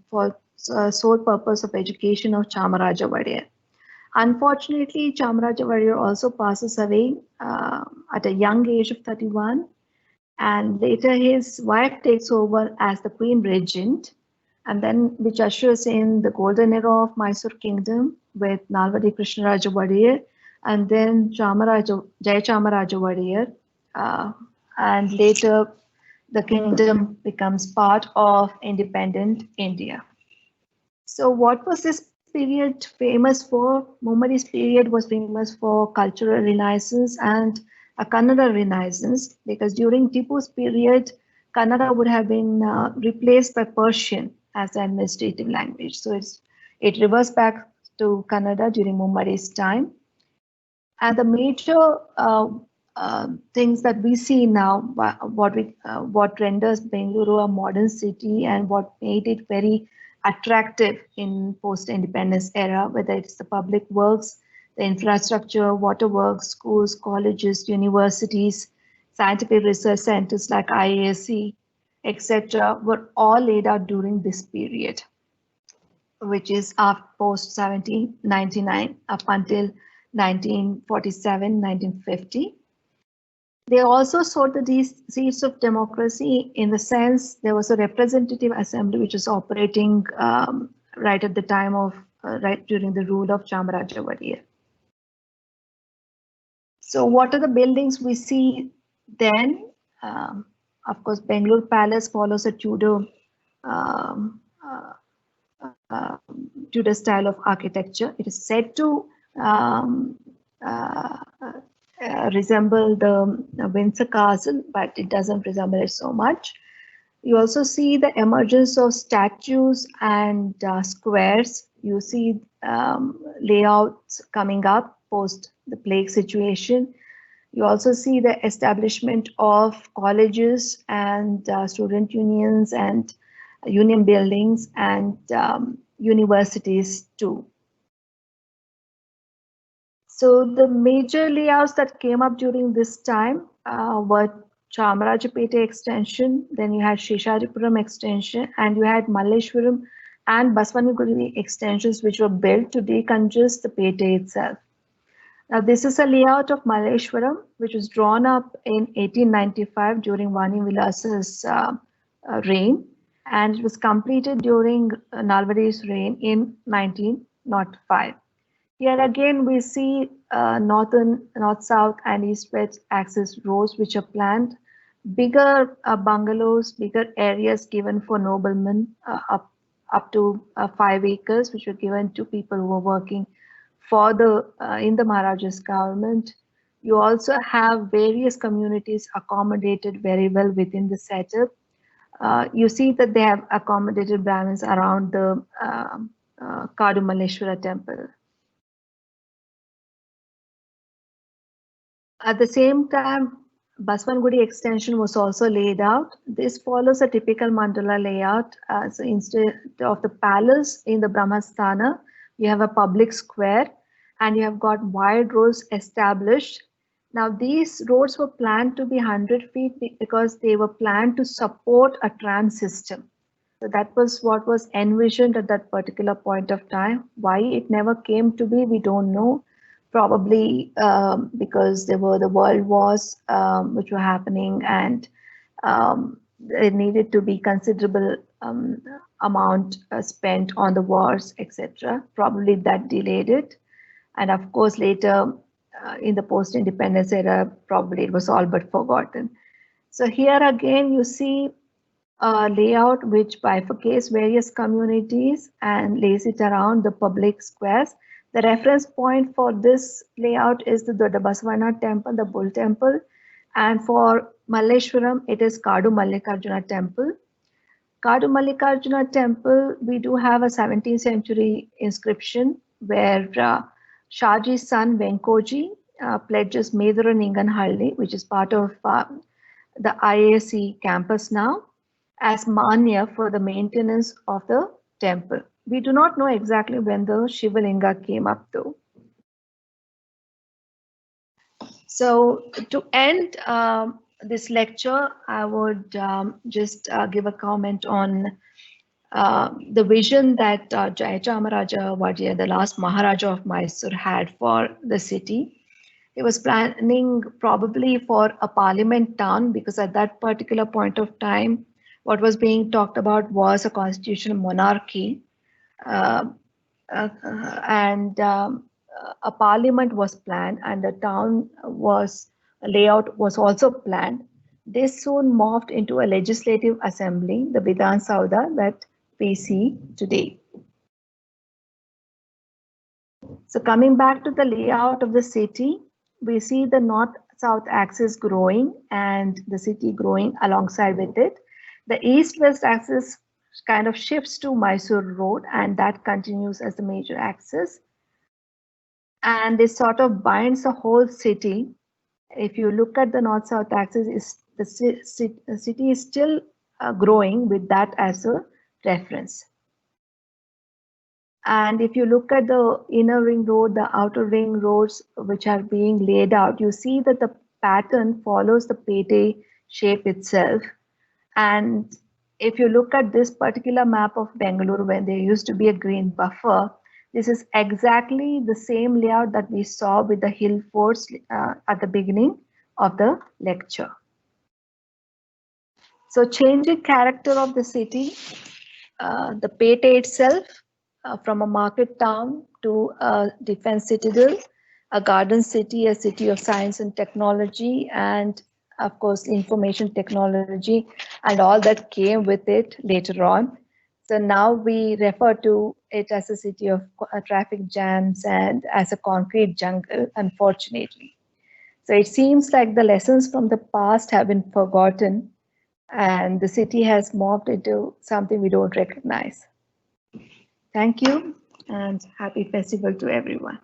for sole purpose of education of Chamaraja Wadiyar. Unfortunately, Chamaraja Wadiyar also passes away at a young age of 31. And later his wife takes over as the Queen Regent, and then which ushers in the golden era of Mysore Kingdom with Nalvadi Krishnaraja Wadiyar, and then Jaya Chamaraja Wadiyar, and later the kingdom becomes part of independent India. So what was this period famous for? Mummadi's period was famous for cultural renaissance and a Kannada renaissance, because during Tipu's period, Kannada would have been replaced by Persian as the administrative language. So it reversed back to Kannada during Mummadi's time. And the major things that we see now, what renders Bengaluru a modern city and what made it very attractive in post-independence era, whether it's the public works, the infrastructure, waterworks, schools, colleges, universities, scientific research centers like IASC, etc., were all laid out during this period, which is post 1799 up until 1947, 1950. They also sowed the seeds of democracy in the sense there was a representative assembly which was operating right at the time of, right during the rule of Chamaraja Vadiya. So what are the buildings we see then? Of course, Bengaluru Palace follows a Tudor Tudor style of architecture. It is said to resemble the Windsor Castle, but it doesn't resemble it so much. You also see the emergence of statues and squares. You see layouts coming up post the plague situation. You also see the establishment of colleges and student unions and union buildings and universities too. So the major layouts that came up during this time were Chamarajapete extension, then you had Shesharipuram extension, and you had Malleshwaram and Baswanagudi extensions which were built to decongest the Pete itself. Now this is a layout of Malleshwaram which was drawn up in 1895 during Vani Vilas's reign, and it was completed during Nalvadi's reign in 1905. Here again we see north-south and east-west axis roads which are planned, bigger bungalows, bigger areas given for noblemen up to 5 acres, which were given to people who were working for the in the Maharaja's government. You also have various communities accommodated very well within the setup. You see that they have accommodated Brahmins around the Kadu Malleshwara temple. At the same time, Baswanagudi extension was also laid out. This follows a typical mandala layout. So instead of the palace in the Brahmasthana, you have a public square and you have got wide roads established. Now these roads were planned to be 100 feet because they were planned to support a tram system. So that was what was envisioned at that particular point of time. Why it never came to be, we don't know. Probably because there were the world wars which were happening, and there needed to be considerable amount spent on the wars, etc. Probably that delayed it. And of course, later in the post-independence era, probably it was all but forgotten. So here again, you see a layout which bifurcates various communities and lays it around the public squares. The reference point for this layout is the Dodda temple, the Bull temple, and for Malleshwaram, it is Kadu Mallikarjuna temple. Kadu Mallikarjuna temple, we do have a 17th century inscription where Shaji's son Venkoji pledges Medura Ninganhalli, which is part of the IASC campus now, as Manya for the maintenance of the temple. We do not know exactly when the Shivalinga came up though. So to end this lecture, I would just give a comment on the vision that Jayachamaraja Vadiya, the last Maharaja of Mysore, had for the city. He was planning probably for a parliament town, because at that particular point of time, what was being talked about was a constitutional monarchy. And a parliament was planned, and the town layout was also planned. This soon morphed into a legislative assembly, the Vidhan Saudha that we see today. So coming back to the layout of the city, we see the north-south axis growing and the city growing alongside with it. The east-west axis kind of shifts to Mysore Road, and that continues as the major axis. And this sort of binds the whole city. If you look at the north-south axis, the city is still growing with that as a reference. And if you look at the inner ring road, the outer ring roads which are being laid out, you see that the pattern follows the Pete shape itself. And if you look at this particular map of Bengaluru, when there used to be a green buffer, this is exactly the same layout that we saw with the hill forts at the beginning of the lecture. So changing character of the city, the Pete itself, from a market town to a defense citadel, a garden city, a city of science and technology, and of course, information technology and all that came with it later on. So now we refer to it as a city of traffic jams and as a concrete jungle, unfortunately. So it seems like the lessons from the past have been forgotten and the city has morphed into something we don't recognize. Thank you and happy festival to everyone.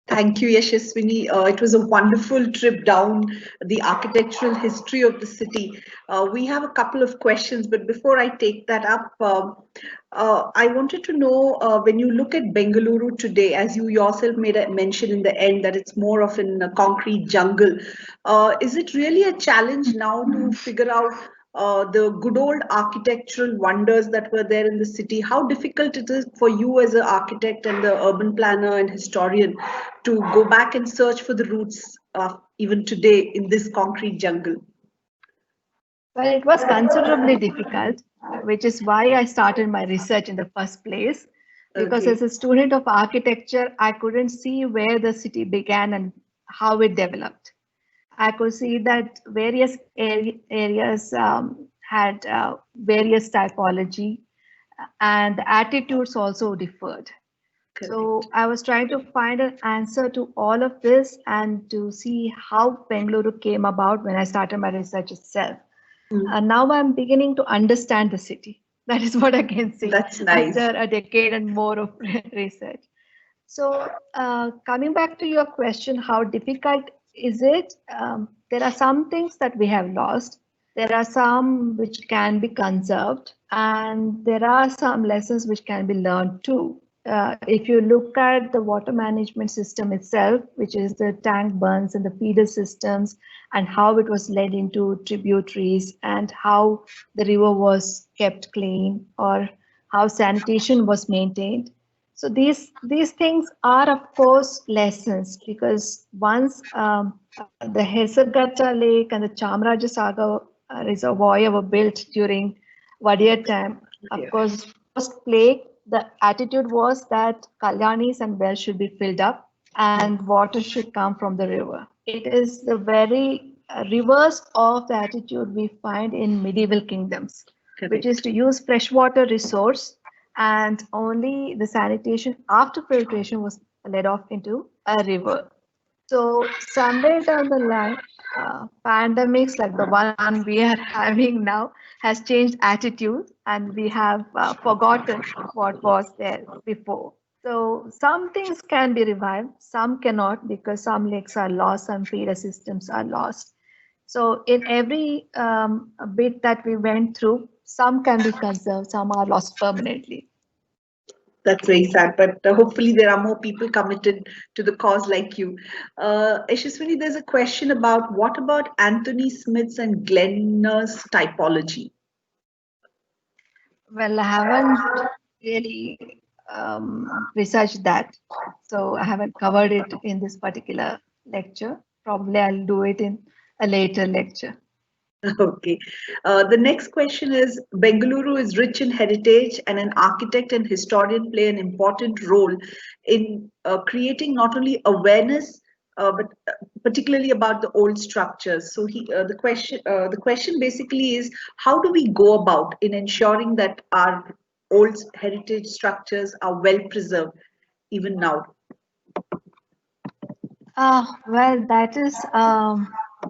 Thank you, Yashaswini. It was a wonderful trip down the architectural history of the city. We have a couple of questions, but before I take that up, I wanted to know when you look at Bengaluru today, as you yourself made a mention in the end that it's more of a concrete jungle. Is it really a challenge now to figure out the good old architectural wonders that were there in the city? How difficult it is for you as an architect and the urban planner and historian to go back and search for the roots even today in this concrete jungle? Well, it was considerably difficult, which is why I started my research in the first place. Because Okay. as a student of architecture, I couldn't see where the city began and how it developed. I could see that various areas had various typology and the attitudes also differed. So I was trying to find an answer to all of this and to see how Bengaluru came about when I started my research itself. And now I'm beginning to understand the city. That is what I can say. That's nice. After a decade and more of research. So coming back to your question, how difficult is it? There are some things that we have lost. There are some which can be conserved, and there are some lessons which can be learned too. If you look at the water management system itself, which is the tank bunds and the feeder systems, and how it was led into tributaries, and how the river was kept clean, or how sanitation was maintained. So these things are, of course, lessons, because once the Hesarghatta Lake and the Chamarajasagar reservoir were built during Vadiya time, of course, post-plague, the attitude was that Kalyanis and wells should be filled up and water should come from the river. It is the very reverse of the attitude we find in medieval kingdoms, which is to use freshwater resource, and only the sanitation after filtration was led off into a river. So somewhere down the line, pandemics like the one we are having now has changed attitude, and we have forgotten what was there before. So some things can be revived, some cannot, because some lakes are lost, some feeder systems are lost. So in every bit that we went through, some can be conserved, some are lost permanently. That's very sad, but hopefully there are more people committed to the cause like you. Yashaswini, there's a question about what about Anthony Smith's and Glenner's typology? Well, I haven't really researched that, so I haven't covered it in this particular lecture. Probably I'll do it in a later lecture. Okay. The next question is, Bengaluru is rich in heritage, and an architect and historian play an important role in creating not only awareness, but particularly about the old structures. So the question basically is, how do we go about in ensuring that our old heritage structures are well preserved even now? Well, that is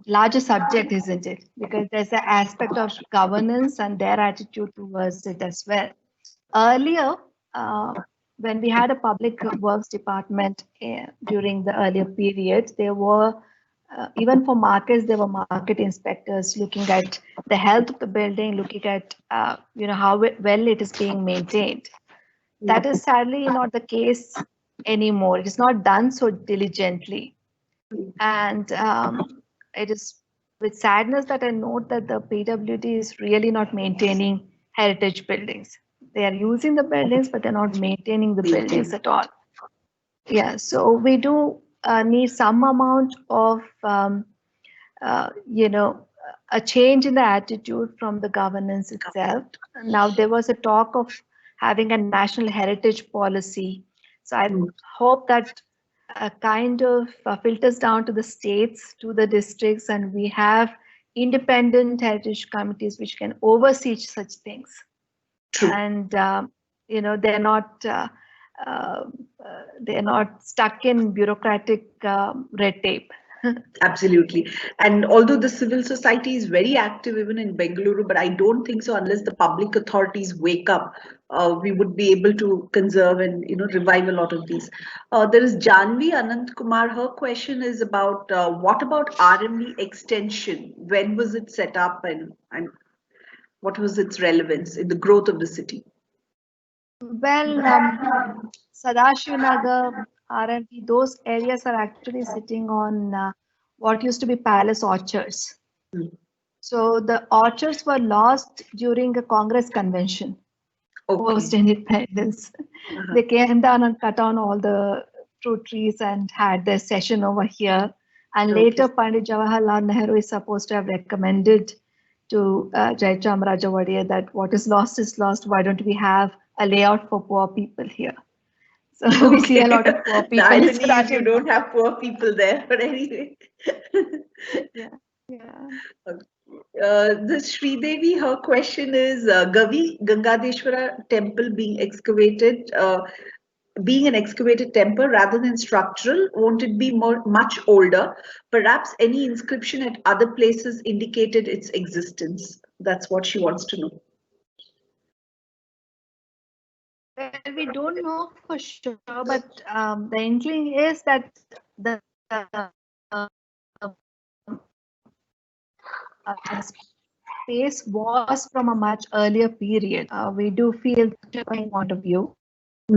larger subject, isn't it? Because there's an aspect of governance and their attitude towards it as well. Earlier, when we had a public works department during the earlier period, there were, even for markets, there were market inspectors looking at the health of the building, looking at how well it is being maintained. that is sadly not the case anymore. It is not done so diligently. And it is with sadness that I note that the PWD is really not maintaining heritage buildings. They are using the buildings, but they're not maintaining the buildings at all. Yeah, so we do need some amount of, a change in the attitude from the governance itself. Now, there was a talk of having a national heritage policy. So I hope that kind of filters down to the states, to the districts, and we have independent heritage committees which can oversee such things. True. And they're not stuck in bureaucratic red tape. Absolutely. And although the civil society is very active even in Bengaluru, but I don't think so unless the public authorities wake up, we would be able to conserve and revive a lot of these. There is Janvi Anant Kumar. Her question is about what about RMV extension? When was it set up and what was its relevance in the growth of the city? Well, Sadashivnagar, RMV, those areas are actually sitting on what used to be palace orchards. So the orchards were lost during a Congress convention post-independence. They came down and cut down all the fruit trees and had their session over here. And later, Pandit Jawaharlal Nehru is supposed to have recommended to Jaichamarajah Wadia that what is lost is lost. Why don't we have a layout for poor people here? So we see a lot of poor people. The irony is you don't have poor people there, but anyway. The Sridevi, her question is Gavi Gangadeshwara temple being excavated, being an excavated temple rather than structural, won't it be much older? Perhaps any inscription at other places indicated its existence. That's what she wants to know. Well, we don't know for sure, but the inkling is that the space was from a much earlier period. We do feel from point of view.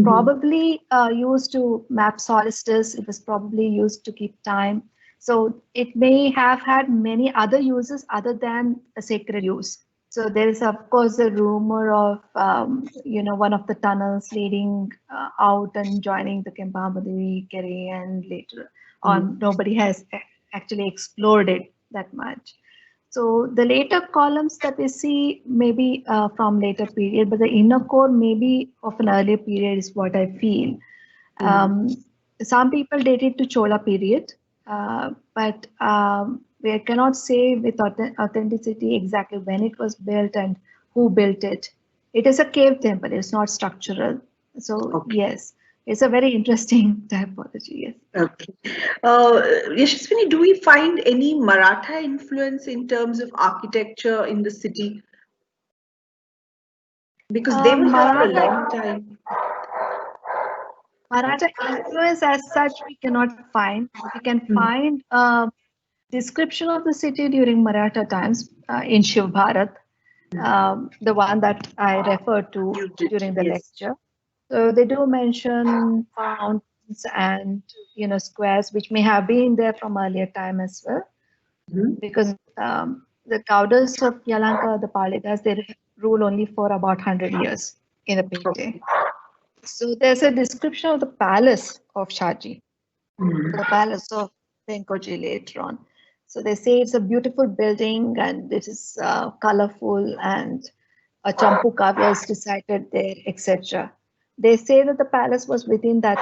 Probably used to map solstice. It was probably used to keep time. So it may have had many other uses other than a sacred use. So there is, of course, a rumor of, one of the tunnels leading out and joining the Kempamadevi Kere, and later on, nobody has actually explored it that much. So the later columns that we see may be from later period, but the inner core may be of an earlier period is what I feel. Some people date it to Chola period, but we cannot say with authenticity exactly when it was built and who built it. It is a cave temple, it's not structural. So yes, it's a very interesting typology. Yes. Okay. Yashaswini, do we find any Maratha influence in terms of architecture in the city? Because they were here for a long time. Maratha influence as such we cannot find. We can find a description of the city during Maratha times in Shiv Bharat, the one that I referred to during the lecture. So they do mention fountains and squares which may have been there from earlier time as well, because the Gaudas of Yelahanka, the Palidas, they rule only for about 100 years in the Pete. So there's a description of the palace of Shaji, the palace of Venkoji later on. So they say it's a beautiful building and it is colorful and a Champu Kavya is recited there, etc. They say that the palace was within that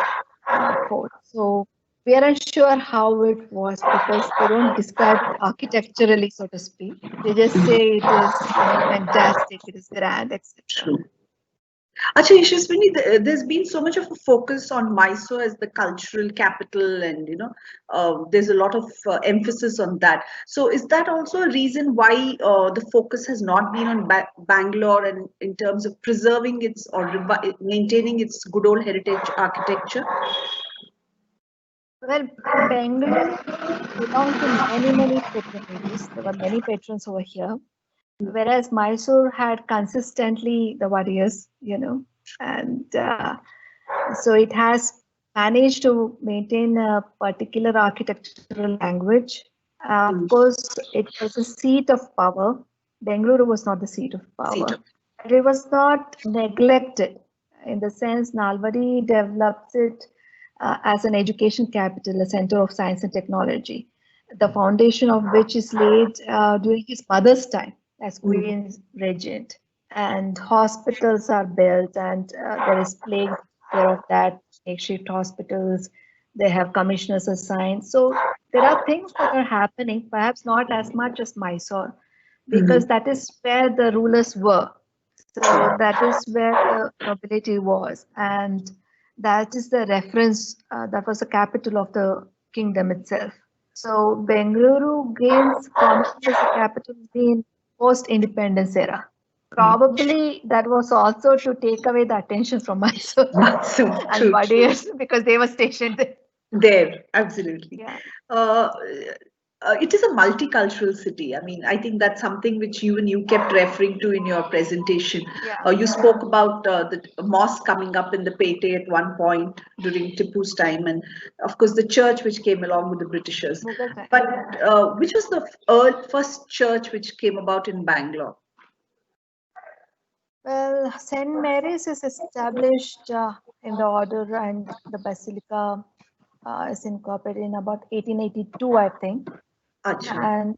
fort. So we aren't sure how it was because they don't describe it architecturally, so to speak. They just say it is fantastic, it is grand, etc. Actually, Yashaswini, there's been so much of a focus on Mysore as the cultural capital, and there's a lot of emphasis on that. So, is that also a reason why the focus has not been on Bangalore and in terms of preserving its or maintaining its good old heritage architecture? Well, Bangalore belonged to many patronages. There were many patrons over here. Whereas Mysore had consistently the warriors, And so it has managed to maintain a particular architectural language. Of course, it was a seat of power. Bengaluru was not the seat of power, but it was not neglected. In the sense, Nalvadi develops it as an education capital, a center of science and technology, the foundation of which is laid during his mother's time as Queen Regent. And hospitals are built, and there is plague care of that, makeshift hospitals. They have commissioners assigned. So there are things that are happening, perhaps not as much as Mysore, because that is where the rulers were. So that is where the nobility was, and that is the reference. That was the capital of the kingdom itself. So Bengaluru gains prominence as a capital in post-independence era. Probably that was also to take away the attention from Mysore and Wadiyars, because they were stationed there. There, absolutely. Yeah. It is a multicultural city. I mean, I think that's something which you kept referring to in your presentation. Yeah. You spoke about the mosque coming up in the Pete at one point during Tipu's time, and of course the church which came along with the Britishers. But which was the first church which came about in Bangalore? Well, St. Mary's is established in the order, and the basilica is incorporated in about 1882, I think. Achha.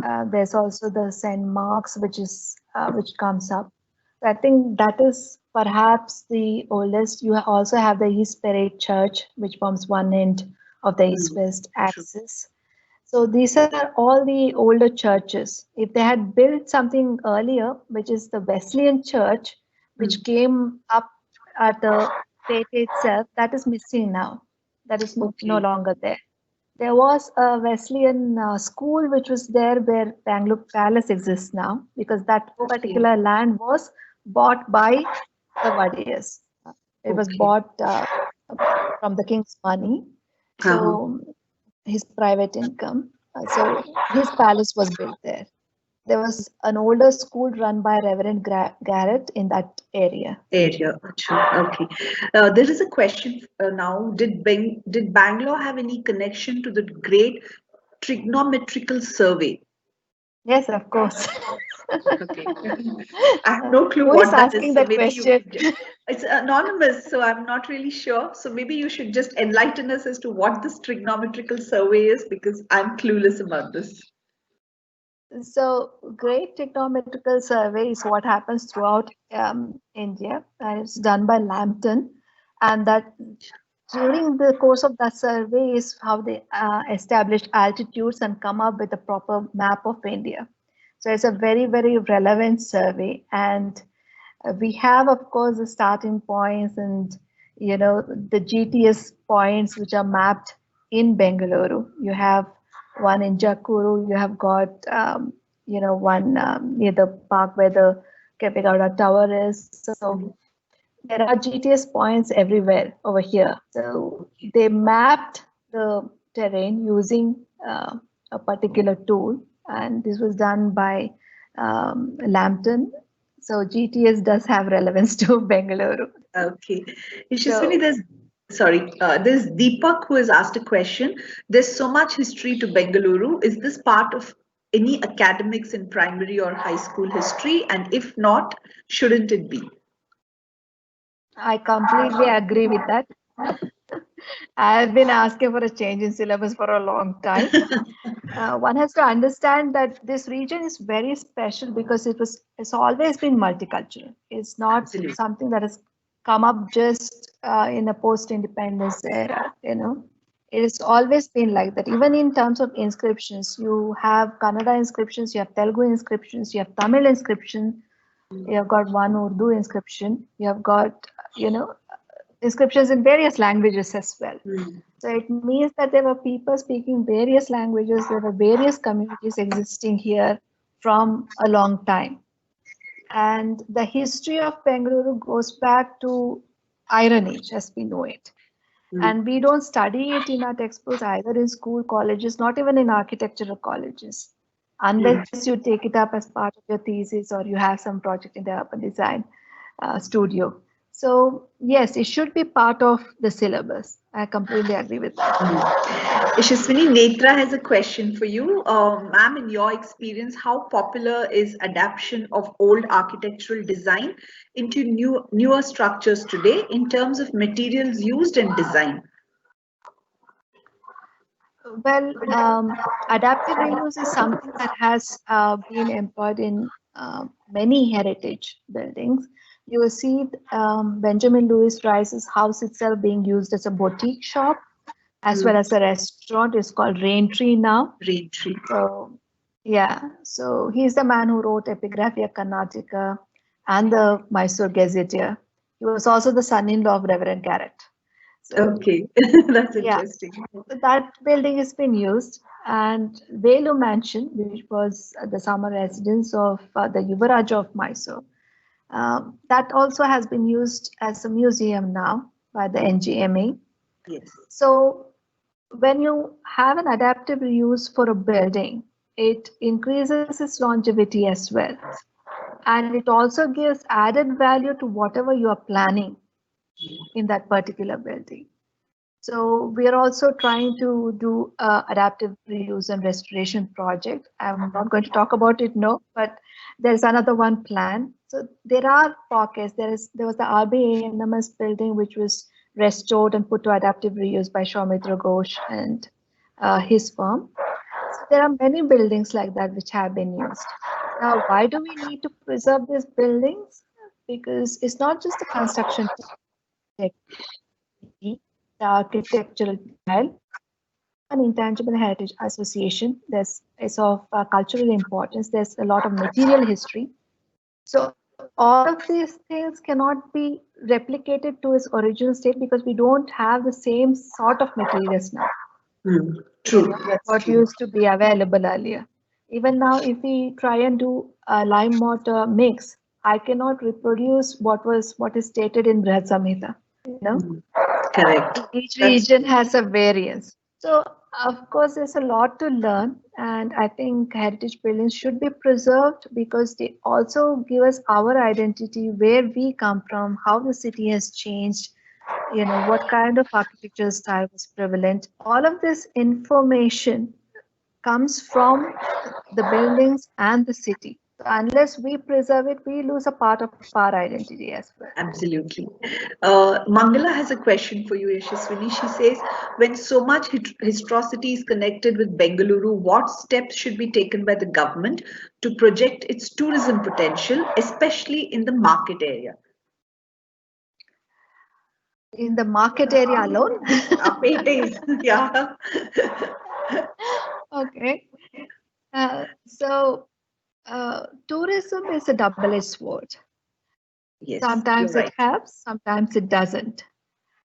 And there's also the St. Mark's, which comes up. I think that is perhaps the oldest. You also have the East Parade Church, which forms one end of the east-west axis. So these are all the older churches. If they had built something earlier, which is the Wesleyan Church, which came up at the Pete itself, that is missing now. That is no longer there. There was a Wesleyan school which was there where Bangalore Palace exists now, because that particular land was bought by the Wadiyars. It was bought from the king's money. So his private income. So his palace was built there. There was an older school run by Reverend Garrett in that area. Okay. There is a question now. Did Bangalore have any connection to the Great Trigonometrical Survey? Yes, of course. Okay. I have no clue Who what is that asking is. that question? It's anonymous, so I'm not really sure. So maybe you should just enlighten us as to what this trigonometrical survey is, because I'm clueless about this. So, Great Trigonometrical Survey is what happens throughout India, and it's done by Lambton. And that during the course of that survey is how they established altitudes and come up with a proper map of India. So it's a very, very relevant survey. And we have, of course, the starting points and, the GTS points which are mapped in Bengaluru. You have one in Jakuru, you have got, one near the park where the Kepegowda Tower is. So there are GTS points everywhere over here. So they mapped the terrain using a particular tool, and this was done by Lambton. So GTS does have relevance to Bengaluru. Okay. Yashaswini, there's Deepak who has asked a question. There's so much history to Bengaluru. Is this part of any academics in primary or high school history? And if not, shouldn't it be? I completely agree with that. I've been asking for a change in syllabus for a long time. One has to understand that this region is very special because it's always been multicultural. It's not something that has come up just in a post-independence era. It has always been like that. Even in terms of inscriptions, you have Kannada inscriptions, you have Telugu inscriptions, you have Tamil inscription, you have got one Urdu inscription, you have got, inscriptions in various languages as well. So it means that there were people speaking various languages, there were various communities existing here from a long time. And the history of Bengaluru goes back to Iron Age as we know it. And we don't study it in our textbooks either in school, colleges, not even in architectural colleges, unless you take it up as part of your thesis or you have some project in the urban design studio. So yes, it should be part of the syllabus. I completely agree with that. Yashaswini, Netra has a question for you. Ma'am, in your experience, how popular is adaptation of old architectural design into newer structures today in terms of materials used and design? Well, adaptive reuse is something that has been employed in many heritage buildings. You will see Benjamin Louis Rice's house itself being used as a boutique shop as well as a restaurant. It's called Raintree now. Raintree. So, yeah, so he's the man who wrote Epigraphia Carnatica and the Mysore Gazetteer. He was also the son-in-law of Reverend Garrett. So, okay, that's interesting. So that building has been used, and Velu Mansion, which was the summer residence of the Yuvaraj of Mysore, that also has been used as a museum now by the NGMA. Yes. So when you have an adaptive reuse for a building, it increases its longevity as well. And it also gives added value to whatever you are planning in that particular building. So we are also trying to do adaptive reuse and restoration project. I'm not going to talk about it now, but there's another one plan. So there are pockets. There was the RBANMS building which was restored and put to adaptive reuse by Soumitra Ghosh and his firm. So there are many buildings like that which have been used. Now, why do we need to preserve these buildings? Because it's not just the construction technique, the architectural style, an intangible heritage association. It's of cultural importance. There's a lot of material history. So all of these things cannot be replicated to its original state because we don't have the same sort of materials now. True. What used to be available earlier. Even now, if we try and do a lime mortar mix, I cannot reproduce what is stated in Brihad Samhita. You know, correct. Each region has a variance. So, of course, there's a lot to learn, and I think heritage buildings should be preserved because they also give us our identity, where we come from, how the city has changed, you know, what kind of architectural style was prevalent. All of this information comes from the buildings and the city. So unless we preserve it, we lose a part of our identity as well. Absolutely. Mangala has a question for you, Yashaswini. She says, when so much historicity is connected with Bengaluru, what steps should be taken by the government to project its tourism potential, especially in the market area? In the market area alone? Yeah. Okay. So tourism is a double-edged sword. Yes, sometimes it helps, sometimes it doesn't.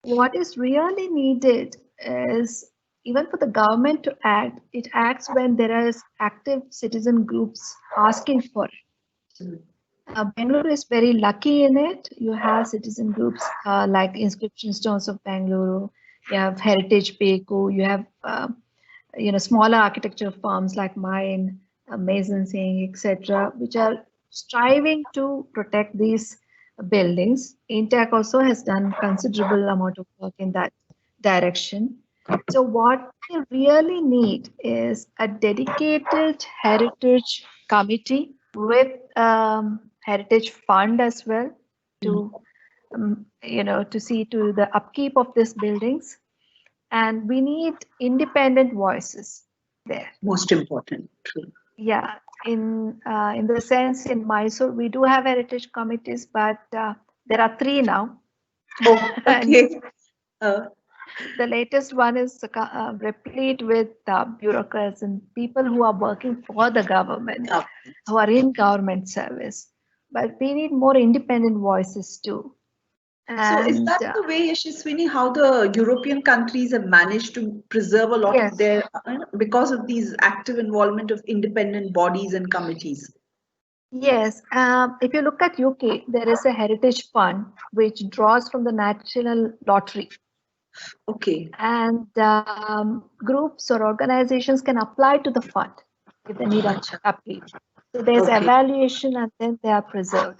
What is really needed is, even for the government to act, it acts when there is active citizen groups asking for it. Bangalore is very lucky in it. You have citizen groups like Inscription Stones of Bangalore, you have Heritage Beku, you have smaller architecture firms like mine, Mason Singh, etc., which are striving to protect these buildings. INTAC also has done considerable amount of work in that direction. So what we really need is a dedicated heritage committee with heritage fund as well to to see to the upkeep of these buildings. And we need independent voices there. Most important. True. Yeah, in the sense in Mysore we do have heritage committees, but there are 3 now. Oh, okay. The latest one is replete with bureaucrats and people who are working for the government, who are in government service. But we need more independent voices too. So is that the way, Yashaswini, how the European countries have managed to preserve a lot of their, because of these active involvement of independent bodies and committees? Yes, if you look at UK, there is a heritage fund which draws from the national lottery. Okay. And groups or organizations can apply to the fund if they need upkeep. So there's evaluation and then they are preserved.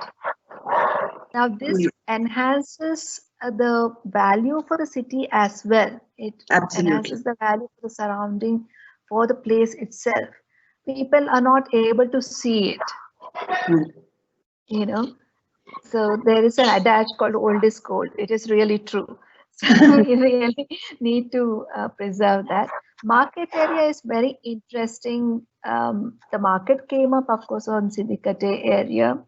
Now this enhances the value for the city as well. It Absolutely. enhances the value for the surrounding, for the place itself. People are not able to see it, you know. So there is an adage called old is gold. It is really true. So we really need to preserve that. Market area is very interesting. The market came up, of course, on Sidikate area.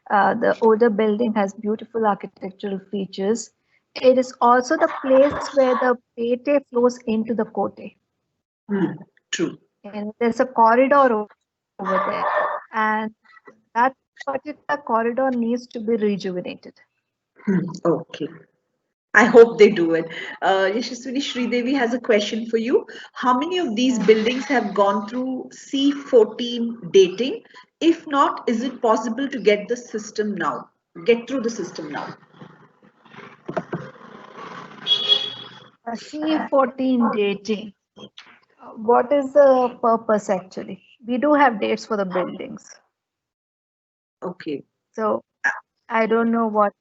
The older building has beautiful architectural features. It is also the place where the Pete flows into the Kote. True. And there's a corridor over there. And that particular corridor needs to be rejuvenated. Okay. I hope they do it. Yashaswini, Sridevi has a question for you. How many of these buildings have gone through C14 dating? If not, is it possible to get the system now? Get through the system now? C14 dating. What is the purpose actually? We do have dates for the buildings. Okay. So I don't know what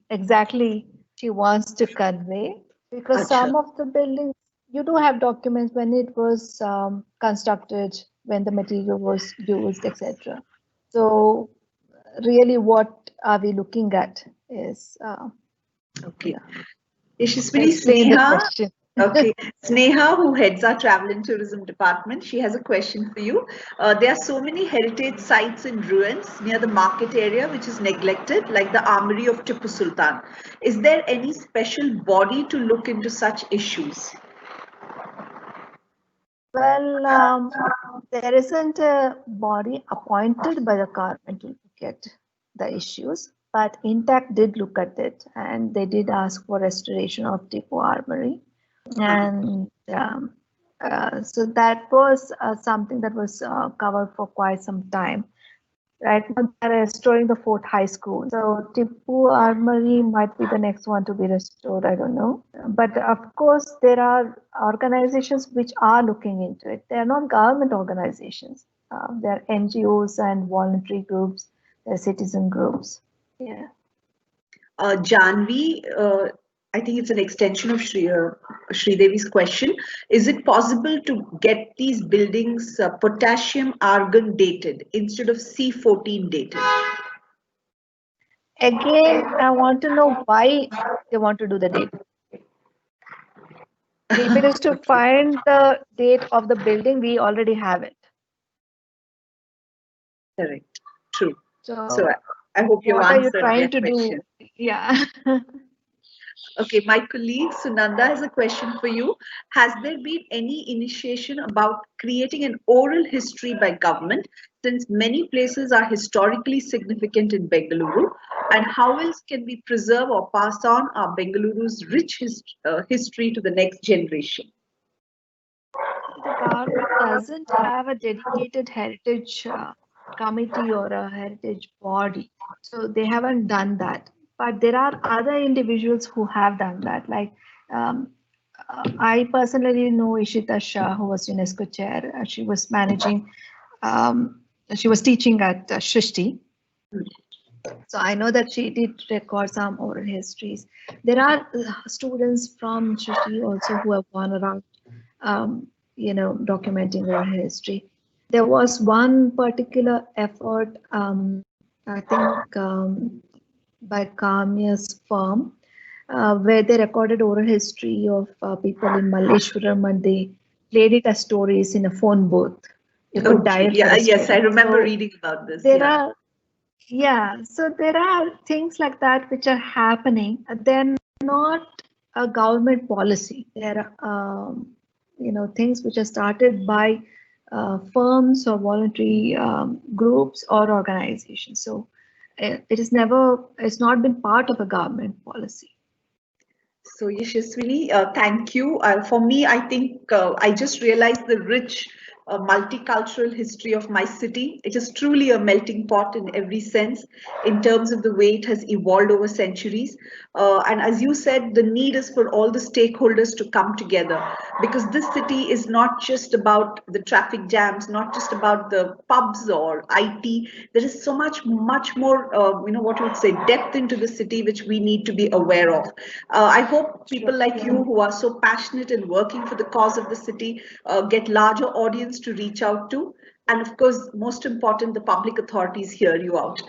exactly she wants to convey, because some of the buildings, you do have documents when it was constructed, when the material was used, etc. So really what are we looking at is okay. Yashaswini, explain the question. Okay, Sneha, who heads our travel and tourism department, she has a question for you. There are so many heritage sites in ruins near the market area which is neglected, like the armory of Tipu Sultan. Is there any special body to look into such issues? Well, there isn't a body appointed by the government to look at the issues, but Intact did look at it, and they did ask for restoration of Tipu Armory. And so that was something that was covered for quite some time. Right now, they're restoring the Fort High School. So Tipu Armory might be the next one to be restored. I don't know. But of course, there are organizations which are looking into it. They are not government organizations. They are NGOs and voluntary groups. They're citizen groups. Yeah. Janvi, I think it's an extension of Sridevi's question. Is it possible to get these buildings potassium argon dated instead of C14 dated? Again, I want to know why they want to do the date. If it is to find the date of the building, we already have it. Correct. True. So I hope you what answered are you trying to question. do? Yeah. Okay, my colleague Sunanda has a question for you. Has there been any initiation about creating an oral history by government, since many places are historically significant in Bengaluru? And how else can we preserve or pass on our Bengaluru's rich history to the next generation? The government doesn't have a dedicated heritage committee or a heritage body. So they haven't done that. But there are other individuals who have done that. Like I personally know Ishita Shah, who was UNESCO chair. She was managing, she was teaching at Shrishti. So I know that she did record some oral histories. There are students from Shrishti also who have gone around, documenting oral history. There was one particular effort, I think, by Kamya's firm, where they recorded oral history of people in Malleshwaram, and they played it as stories in a phone booth. You could dial. Yeah, yes, I remember reading about this. So there are things like that which are happening. They're not a government policy. They're things which are started by firms or voluntary groups or organizations. So it's not been part of a government policy. So Yashaswini, thank you. For me, I think I just realized the rich multicultural history of my city. It is truly a melting pot in every sense in terms of the way it has evolved over centuries. And as you said, the need is for all the stakeholders to come together, because this city is not just about the traffic jams, not just about the pubs or IT. There is so much more, what you would say, depth into the city, which we need to be aware of. I hope people like you who are so passionate and working for the cause of the city get larger audience to reach out to. And of course, most important, the public authorities hear you out.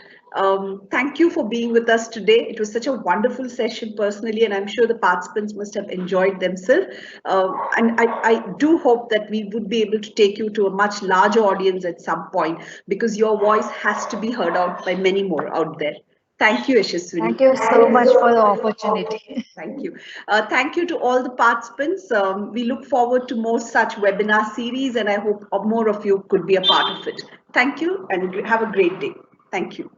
Thank you for being with us today. It was such a wonderful session personally, and I'm sure the participants must have enjoyed themselves. And I do hope that we would be able to take you to a much larger audience at some point, because your voice has to be heard out by many more out there. Thank you, Yashaswini. Thank you so much for the opportunity. Thank you. Thank you to all the participants. We look forward to more such webinar series, and I hope more of you could be a part of it. Thank you, and have a great day. Thank you.